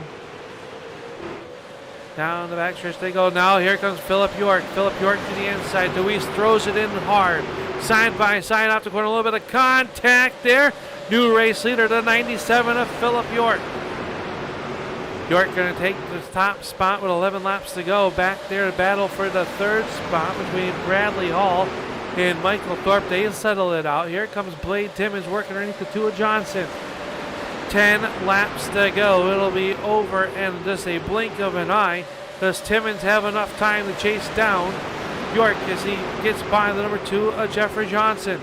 Down the backstretch they go. Now here comes Philip York. Philip York to the inside. DeWeese throws it in hard. Side by side off the corner. A little bit of contact there. New race leader, the 97 of Philip York. York going to take the top spot with 11 laps to go. Back there to battle for the 3rd spot between Bradley Hall and Michael Thorpe. They settle it out. Here comes Blade Timmins working underneath the 2 of Johnson. 10 laps to go. It'll be over in just a blink of an eye. Does Timmins have enough time to chase down York as he gets by the number 2 of Jeffrey Johnson?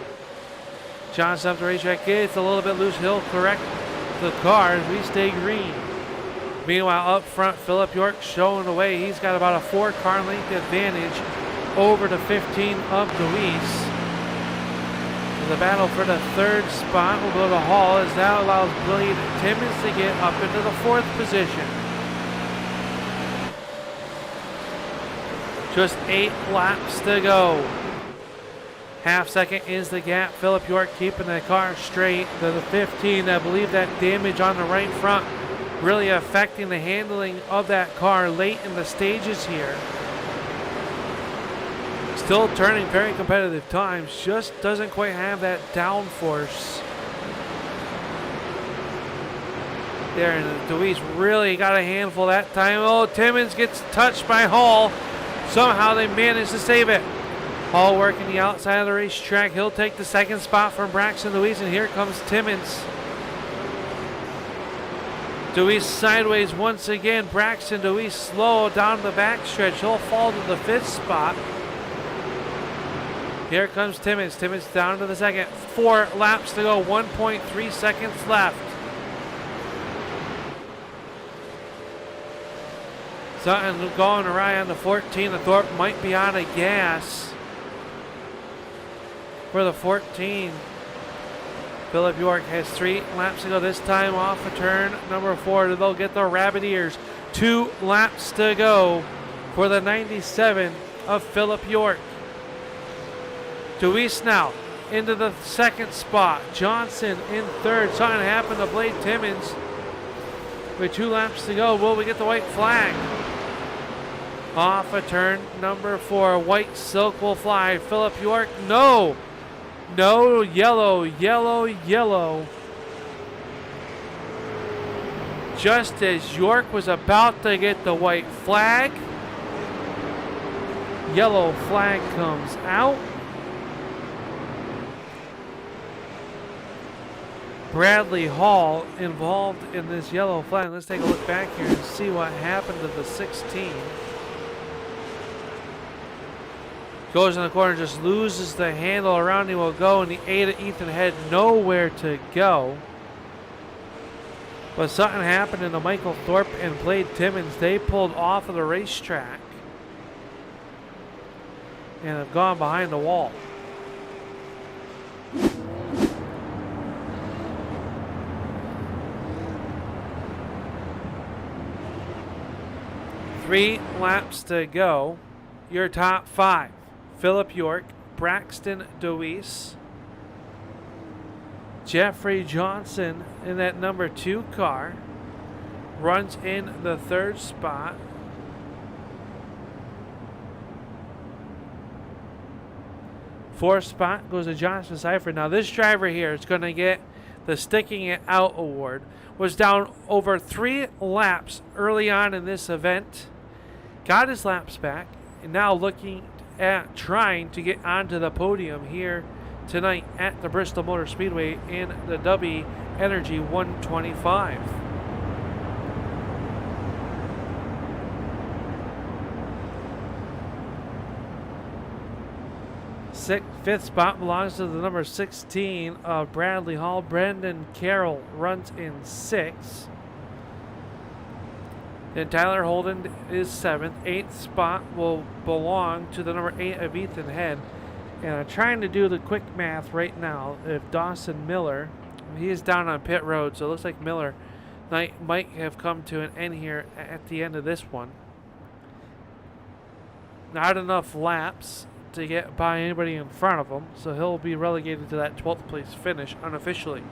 Johnson up the racetrack gets a little bit loose. He'll correct the car as we stay green. Meanwhile, up front, Philip York showing the way. He's got about a 4-car length advantage over the 15 of DeWeese. The battle for the third spot will go to Hall as that allows Blade Timmons to get up into the 4th position. Just 8 laps to go. Half second is the gap. Philip York keeping the car straight to the 15. I believe that damage on the right front really affecting the handling of that car late in the stages here. Still turning very competitive times, just doesn't quite have that downforce. There, and Deweese really got a handful that time. Oh, Timmons gets touched by Hall. Somehow they manage to save it. Hall working the outside of the racetrack. He'll take the 2nd spot from Braxton Deweese, and here comes Timmons. Deweese sideways once again. Braxton Deweese slow down the backstretch. He'll fall to the 5th spot. Here comes Timmons. Timmons down to the 2nd. 4 laps to go. 1.3 seconds left. Something going awry on the 14. The Thorpe might be out of gas for the 14. Philip York has 3 laps to go. This time off of turn number 4. They'll get the rabbit ears. 2 laps to go for the 97 of Philip York. Deweese now into the 2nd spot. Johnson in 3rd. Something happened to Blade Timmons. With 2 laps to go, will we get the white flag? Off of turn number 4. White silk will fly. Philip York, no. No, yellow, yellow, yellow. Just as York was about to get the white flag, yellow flag comes out. Bradley Hall involved in this yellow flag. Let's take a look back here and see what happened to the 16. Goes in the corner, just loses the handle. Around he will go, and the 8 of Ethan had nowhere to go. But something happened to Michael Thorpe and Blade Timmons. They pulled off of the racetrack and have gone behind the wall. Three laps to go. Your top 5. Philip York, Braxton Deweese, Jeffrey Johnson in that number 2 car. Runs in the 3rd spot. Fourth spot goes to Jonathan Seifert. Now this driver here is going to get the Sticking It Out award. Was down over 3 laps early on in this event. Got his laps back, and now looking at trying to get onto the podium here tonight at the Bristol Motor Speedway in the Dubby Energy 125. Fifth spot belongs to the number 16 of Bradley Hall. Brendan Carroll runs in 6th. Then Tyler Holden is 7th. 8th spot will belong to the number 8 of Ethan Head. And I'm trying to do the quick math right now. If Dawson Miller, he is down on pit road, so it looks like Miller might have come to an end here at the end of this one. Not enough laps to get by anybody in front of him, so he'll be relegated to that 12th place finish unofficially.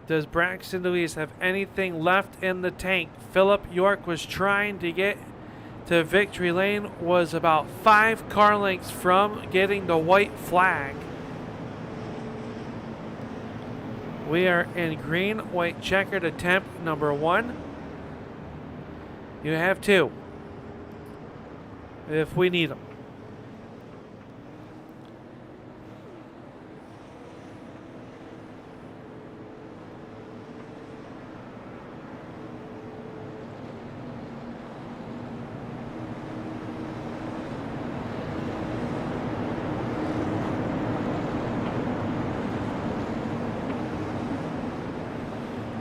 Does Braxton Deweese have anything left in the tank? Philip York was trying to get to victory lane, was about 5 car lengths from getting the white flag. We are in green, white checkered attempt number 1. You have 2 if we need them.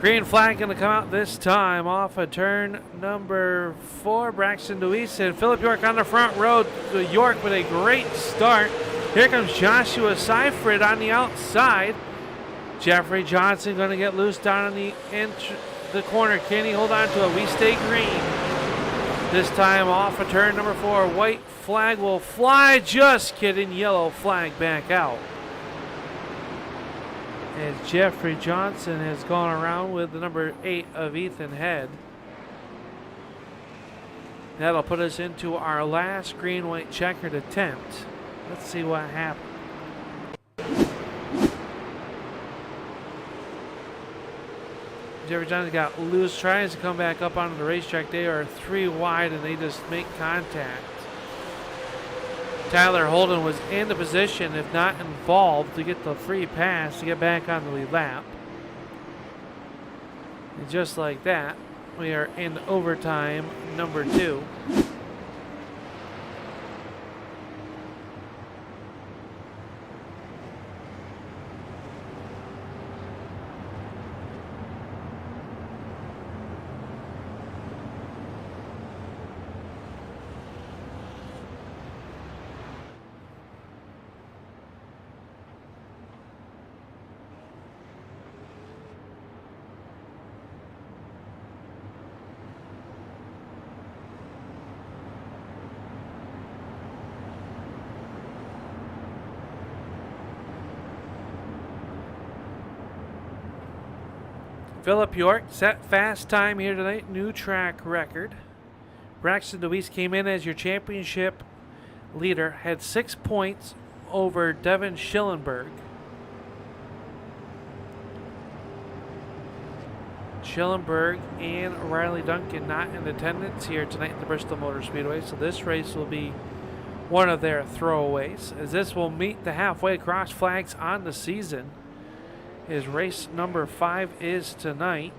Green flag going to come out this time off of turn number 4. Braxton Deweese and Philip York on the front row. York with a great start. Here comes Joshua Seifert on the outside. Jeffrey Johnson going to get loose down on the corner. Can he hold on to it? We stay green. This time off of turn number 4. White flag will fly. Just kidding. Yellow flag back out. As Jeffrey Johnson has gone around with the number 8 of Ethan Head. That'll put us into our last green-white checkered attempt. Let's see what happens. Jeffrey Johnson got loose, tries to come back up onto the racetrack. They are 3 wide and they just make contact. Tyler Holden was in the position, if not involved, to get the free pass to get back on the lead lap. And just like that, we are in overtime number 2. Philip York set fast time here tonight, new track record. Braxton Deweese came in as your championship leader, had 6 points over Devin Schillenberg. Schillenberg and Riley Duncan not in attendance here tonight at the Bristol Motor Speedway, so this race will be one of their throwaways, as this will meet the halfway cross flags on the season. His race number 5 is tonight.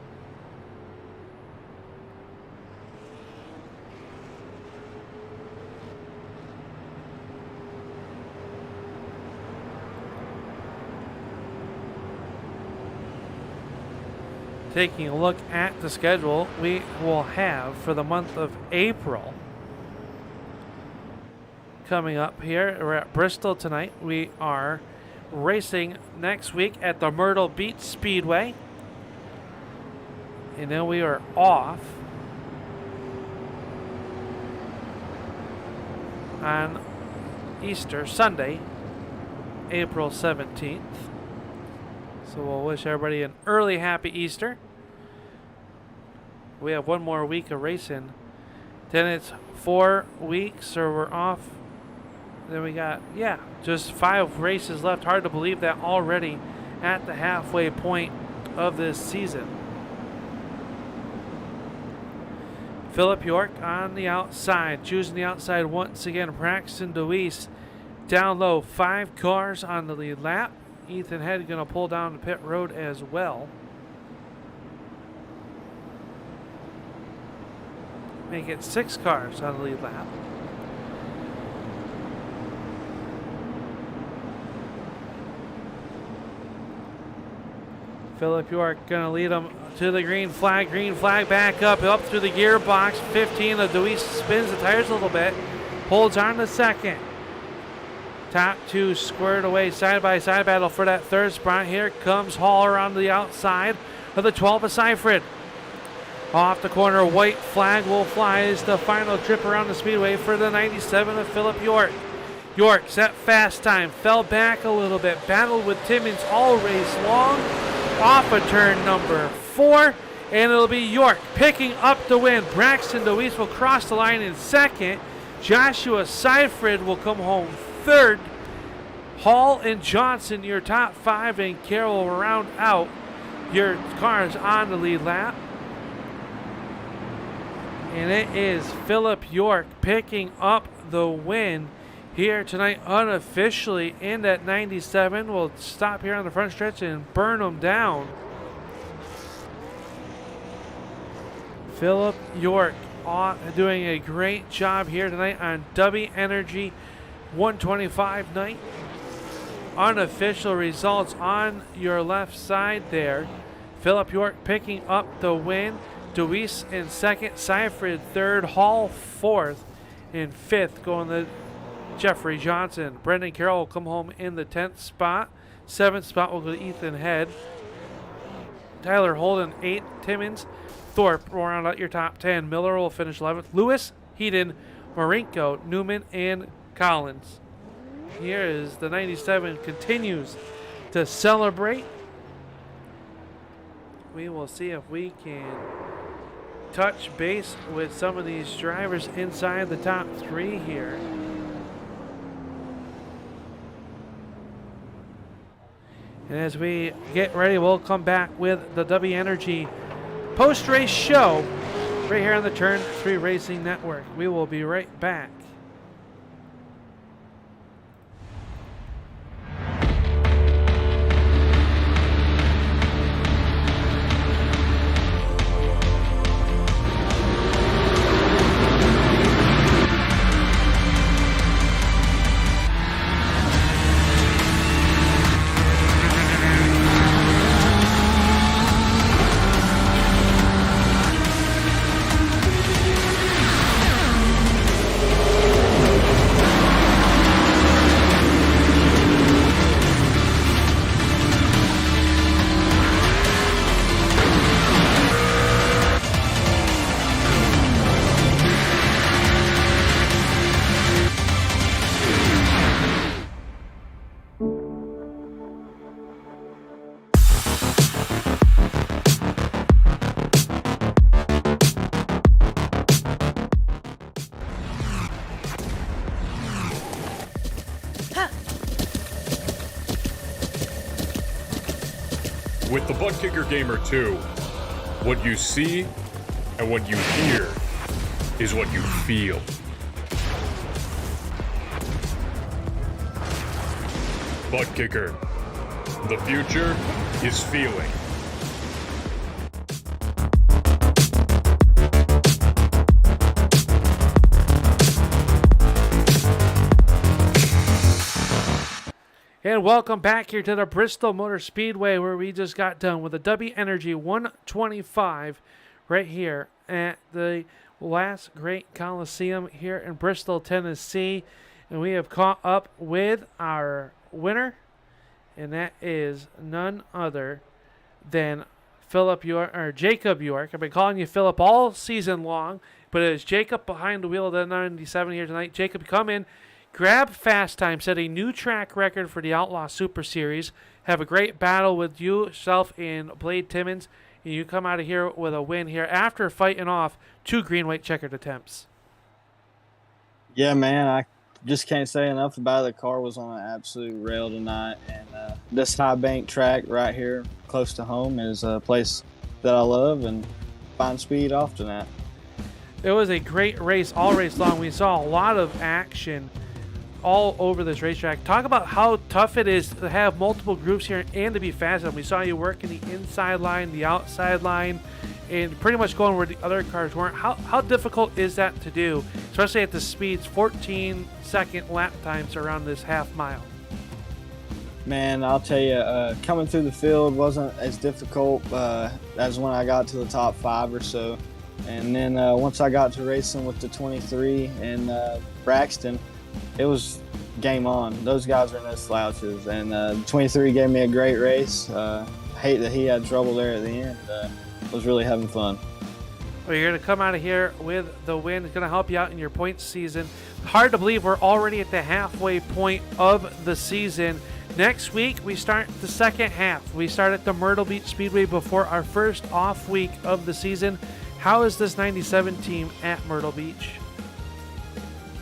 Taking a look at the schedule, we will have for the month of April coming up here. We're at Bristol tonight. We are racing next week at the Myrtle Beach Speedway. And then we are off on Easter Sunday, April 17th. So we'll wish everybody an early happy Easter. We have one more week of racing. Then it's 4 weeks, or we're off. Then we got, just 5 races left. Hard to believe that already at the halfway point of this season. Philip York on the outside, choosing the outside once again. Braxton Deweese down low, 5 cars on the lead lap. Ethan Head going to pull down the pit road as well. Make it 6 cars on the lead lap. Philip York going to lead them to the green flag. Green flag back up through the gearbox. 15 of Deweese spins the tires a little bit. Holds on to second. Top 2 squared away. Side-by-side battle for that third spot. Here comes Hall around the outside of the 12 of Seifert. Off the corner, white flag will fly as the final trip around the speedway for the 97 of Philip York. York set fast time. Fell back a little bit. Battled with Timmons all race long. Off of turn number 4, and it'll be York picking up the win. Braxton Deweese will cross the line in second. Joshua Seifert will come home third. Hall and Johnson, your top 5, and Carroll will round out your cars on the lead lap. And it is Philip York picking up the win here tonight unofficially in that 97. We'll stop here on the front stretch and burn them down. Philip York doing a great job here tonight on Dubby Energy 125 night. Unofficial results on your left side there. Philip York picking up the win. Deweese in second, Seifert third, Hall fourth, and fifth going to Jeffrey Johnson. Brendan Carroll will come home in the 10th spot. 7th spot will go to Ethan Head. Tyler Holden 8th, Timmons, Thorpe will round out your top 10. Miller will finish 11th. Lewis, Heaton, Marinko, Newman, and Collins. Here is the 97 continues to celebrate. We will see if we can touch base with some of these drivers inside the top 3 here. And as we get ready, we'll come back with the Dubby Energy post-race show right here on the Turn 3 Racing Network. We will be right back. With the Butt Kicker Gamer 2, what you see and what you hear is what you feel. Butt Kicker. The future is feeling. And welcome back here to the Bristol Motor Speedway, where we just got done with the Dubby Energy 125 right here at the last great Coliseum here in Bristol, Tennessee. And we have caught up with our winner, and that is none other than Jacob York. I've been calling you Philip all season long, but it is Jacob behind the wheel of the 97 here tonight. Jacob, come in. Grab fast time, set a new track record for the Outlaw Super Series. Have a great battle with yourself and Blade Timmons, and you come out of here with a win here after fighting off 2 green-white checkered attempts. Yeah, man, I just can't say enough about it. The car was on an absolute rail tonight, and this high bank track right here close to home is a place that I love and find speed often at. It was a great race all race long. We saw a lot of action all over this racetrack. Talk about how tough it is to have multiple groups here and to be fast. And we saw you working the inside line, the outside line, and pretty much going where the other cars weren't. How difficult is that to do, especially at the speeds, 14-second lap times around this half mile? Man, I'll tell you, coming through the field wasn't as difficult as when I got to the top 5 or so. And then once I got to racing with the 23 and Braxton, it was game on. Those guys are no slouches. And 23 gave me a great race. Hate that he had trouble there at the end. Was really having fun. Well, you're going to come out of here with the win. It's going to help you out in your points season. Hard to believe we're already at the halfway point of the season. Next week, we start the second half. We start at the Myrtle Beach Speedway before our first off week of the season. How is this 97 team at Myrtle Beach?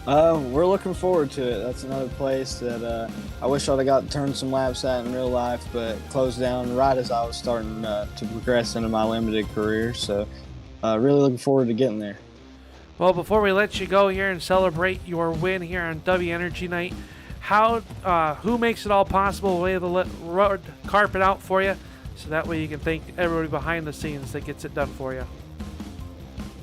We're looking forward to it. That's another place that I wish I'd have got to turn some laps at in real life, but closed down right as I was starting to progress into my limited career. So really looking forward to getting there. Well, before we let you go here and celebrate your win here on Dubby Energy Night, who makes it all possible? Lay the red carpet out for you, so that way you can thank everybody behind the scenes that gets it done for you.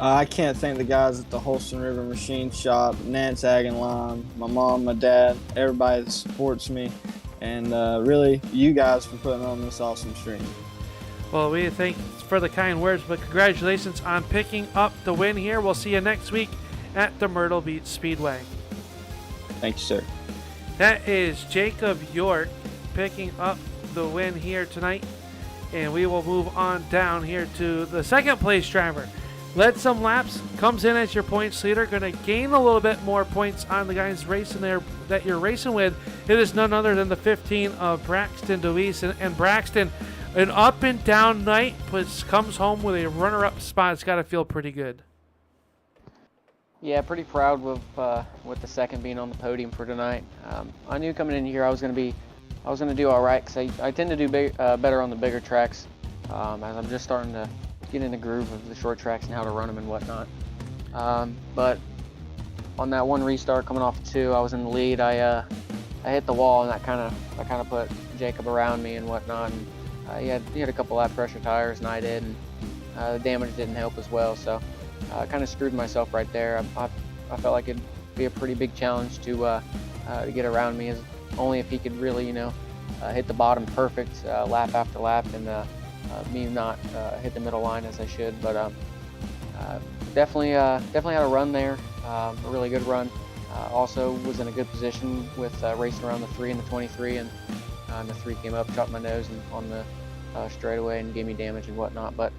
I can't thank the guys at the Holston River Machine Shop, Nance Ag and Lime, my mom, my dad, everybody that supports me, and really you guys for putting on this awesome stream. Well, we thank for the kind words, but congratulations on picking up the win here. We'll see you next week at the Myrtle Beach Speedway. Thank you, sir. That is Jacob York picking up the win here tonight. And we will move on down here to the second place driver. Led some laps, comes in as your points leader, going to gain a little bit more points on the guys racing there that you're racing with. It is none other than the 15 of Braxton Deweese. And Braxton, an up and down night, comes home with a runner-up spot. It's got to feel pretty good. Yeah, pretty proud with the second being on the podium for tonight. I knew coming in here I was going to do all right, because I tend to do better on the bigger tracks, as I'm just starting to get in the groove of the short tracks and how to run them and whatnot. But on that one restart coming off of 2, I was in the lead. I hit the wall, and that kind of put Jacob around me and whatnot. And he had a couple lap pressure tires, and I did, and the damage didn't help as well. So I kind of screwed myself right there. I felt like it'd be a pretty big challenge to get around me, as only if he could really, hit the bottom perfect lap after lap, and me not hit the middle line as I should. But definitely had a run there, a really good run. Also was in a good position with racing around the 3 and the 23, and the 3 came up, chopped my nose on the straightaway and gave me damage and whatnot. But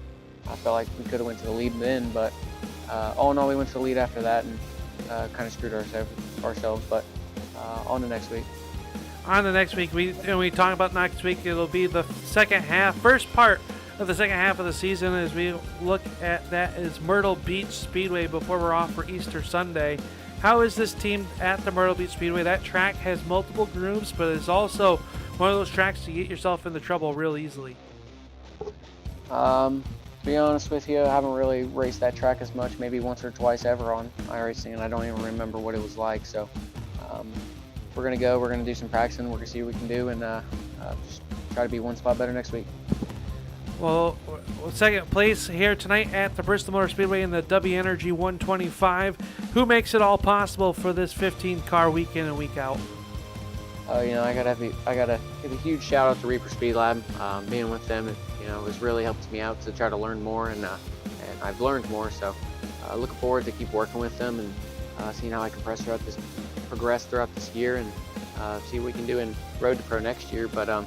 I felt like we could have went to the lead then, but all in all, we went to the lead after that, and kind of screwed ourselves. But on to next week. On the next week, when we talk about next week, it'll be the first part of the second half of the season, as we look at that is Myrtle Beach Speedway before we're off for Easter Sunday. How is this team at the Myrtle Beach Speedway? That track has multiple grooves, but it's also one of those tracks to get yourself into trouble real easily. To be honest with you, I haven't really raced that track as much, maybe once or twice ever on iRacing, and I don't even remember what it was like. So we're going to do some practicing, we're going to see what we can do, and just try to be one spot better next week. Well, second place here tonight at the Bristol Motor Speedway in the Dubby Energy 125. Who makes it all possible for this 15-car week in and week out? I gotta give a huge shout out to Reaper Speed Lab. Being with them, has really helped me out to try to learn more, and I've learned more. So looking forward to keep working with them and seeing how I can progress throughout this year, and see what we can do in Road to Pro next year. But I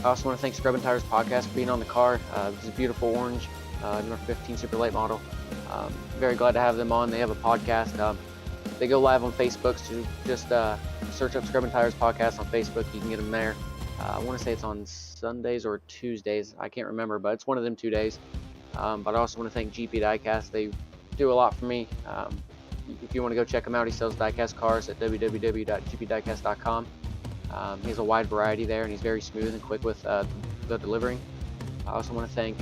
also want to thank Scrubbin' Tires Podcast for being on the car. This is a beautiful orange number 15 Super Late model. Very glad to have them on. They have a podcast. They go live on Facebook, so just search up Scrubbin' Tires Podcast on Facebook. You can get them there. I want to say it's on Sundays or Tuesdays. I can't remember, but it's one of them 2 days. But I also want to thank GP Diecast. They do a lot for me. If you want to go check him out, he sells diecast cars at www.gpdiecast.com. He has a wide variety there, and he's very smooth and quick with the delivering. I also want to thank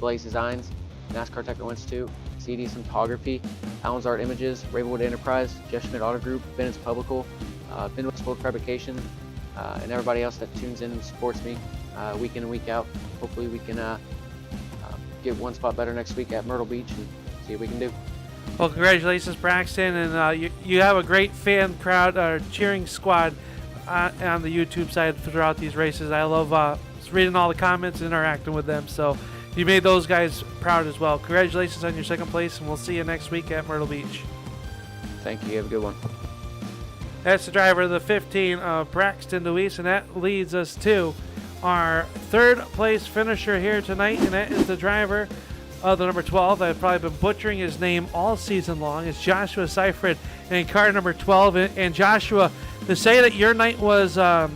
Blaze Designs, NASCAR Technical Institute, CD Photography, Allen's Art Images, Ravenwood Enterprise, Jeff Schmidt Auto Group, Bennett's Publical, Bennett's World Fabrication, and everybody else that tunes in and supports me week in and week out. Hopefully we can get one spot better next week at Myrtle Beach and see what we can do. Well, congratulations, Braxton, and you have a great fan crowd, cheering squad on the YouTube side throughout these races. I love reading all the comments and interacting with them, so you made those guys proud as well. Congratulations on your second place, and we'll see you next week at Myrtle Beach. Thank you. Have a good one. That's the driver of the 15, Braxton Deweese, and that leads us to our third place finisher here tonight, and that is the driver of the number 12. I've probably been butchering his name all season long. It's Joshua Seifert in car number 12. And Joshua, to say that your night was an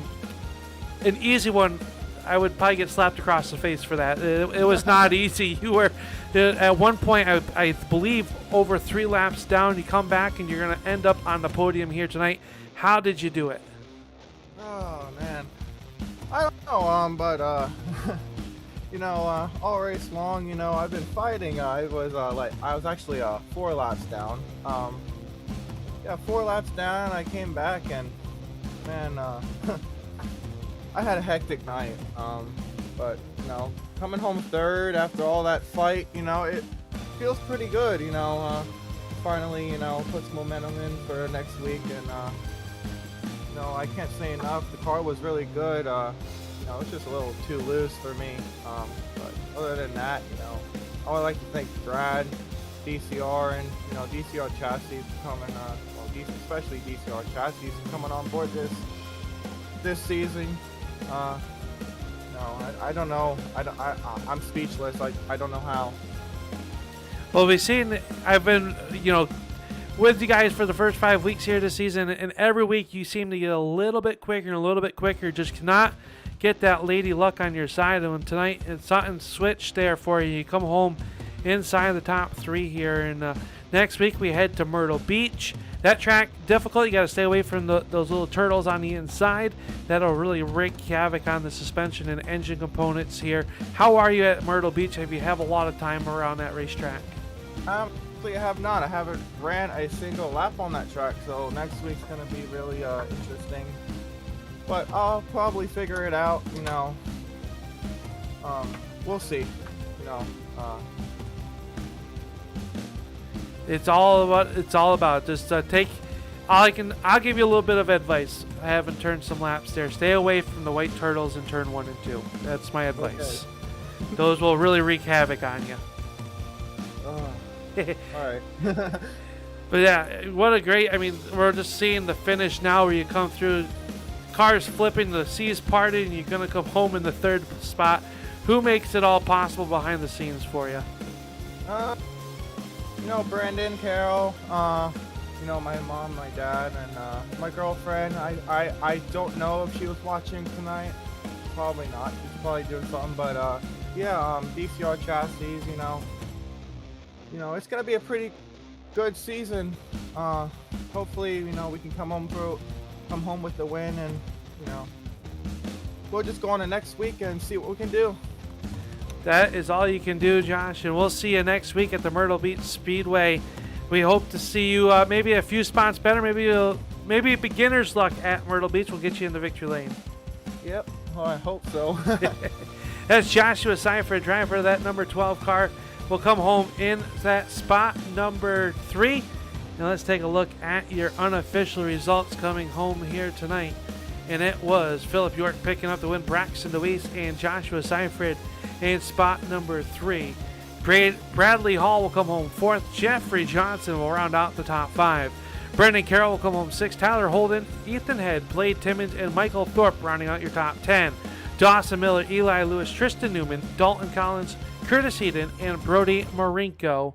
easy one, I would probably get slapped across the face for that. It was not easy. You were, at one point, I believe, over 3 laps down. You come back, and you're going to end up on the podium here tonight. How did you do it? Oh, man. I don't know, but, all race long, I've been fighting. I was actually 4 laps down. 4 laps down, I came back, and, man, I had a hectic night. But, coming home third after all that fight, it feels pretty good, finally, puts momentum in for next week, and, I can't say enough. The car was really good. it's just a little too loose for me. But other than that, I would like to thank Brad, DCR, and DCR Chassis coming, especially DCR Chassis coming on board this season. I don't know. I'm speechless. I don't know how. Well, we've seen, I've been, with you guys for the first 5 weeks here this season, and every week you seem to get a little bit quicker and a little bit quicker. Just cannot get that lady luck on your side. And tonight, it's something switched there for you. You come home inside the top 3 here, and next week we head to Myrtle Beach. That track, difficult. You got to stay away from those little turtles on the inside. That'll really wreak havoc on the suspension and engine components here. How are you at Myrtle Beach? Have you have a lot of time around that racetrack? Actually, I have not. I haven't ran a single lap on that track, so next week's going to be really interesting. But I'll probably figure it out, we'll see, It's all about just take. I'll give you a little bit of advice. I haven't turned some laps there. Stay away from the white turtles in turn 1 and 2. That's my advice. Okay. Those will really wreak havoc on you. All right. But yeah, what a great. I mean, we're just seeing the finish now, where you come through, cars flipping, the seas parted, and you're gonna come home in the 3rd spot. Who makes it all possible behind the scenes for you? Brandon, Carol, my mom, my dad, and my girlfriend. I don't know if she was watching tonight. Probably not. She's probably doing something. But DCR Chassis. It's gonna be a pretty good season. Hopefully, we can come home with the win, and we'll just go on to next week and see what we can do. That is all you can do, Josh, and we'll see you next week at the Myrtle Beach Speedway. We hope to see you maybe a few spots better, maybe beginner's luck at Myrtle Beach will get you in the victory lane. Yep, well, I hope so. That's Joshua Seifert, driver of that number 12 car. Will come home in that spot number 3. Now let's take a look at your unofficial results coming home here tonight. And it was Philip York picking up the win, Braxton DeWeese and Joshua Seifert in spot number 3. Bradley Hall will come home 4th. Jeffrey Johnson will round out the top 5. Brendan Carroll will come home 6th. Tyler Holden, Ethan Head, Blade Timmons, and Michael Thorpe rounding out your top 10. Dawson Miller, Eli Lewis, Tristan Newman, Dalton Collins, Curtis Heaton, and Brody Marinko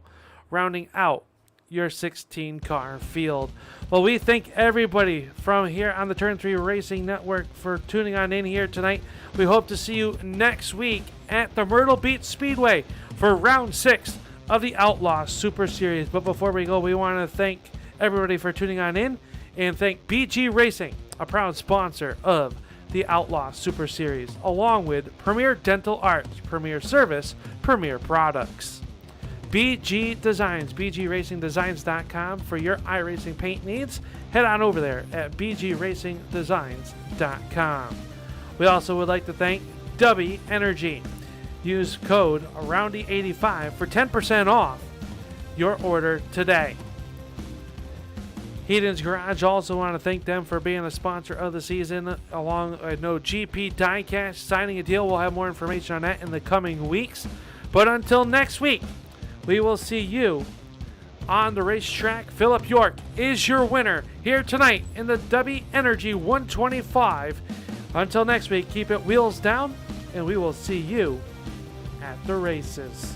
rounding out your 16-car field. Well, we thank everybody from here on the Turn 3 Racing Network for tuning on in here tonight. We hope to see you next week at the Myrtle Beach Speedway for round 6 of the Outlaw Super Series. But before we go, we want to thank everybody for tuning on in and thank BG Racing, a proud sponsor of the Outlaw Super Series, along with Premier Dental Arts, Premier Service, Premier Products. BG Designs, bgracingdesigns.com for your iRacing paint needs. Head on over there at bgracingdesigns.com. We also would like to thank Dubby Energy. Use code ROUNDY85 for 10% off your order today. Heaton's Garage, also want to thank them for being a sponsor of the season, along with GP Diecast signing a deal. We'll have more information on that in the coming weeks. But until next week, we will see you on the racetrack. Philip York is your winner here tonight in the Dubby Energy 125. Until next week, keep it wheels down, and we will see you at the races.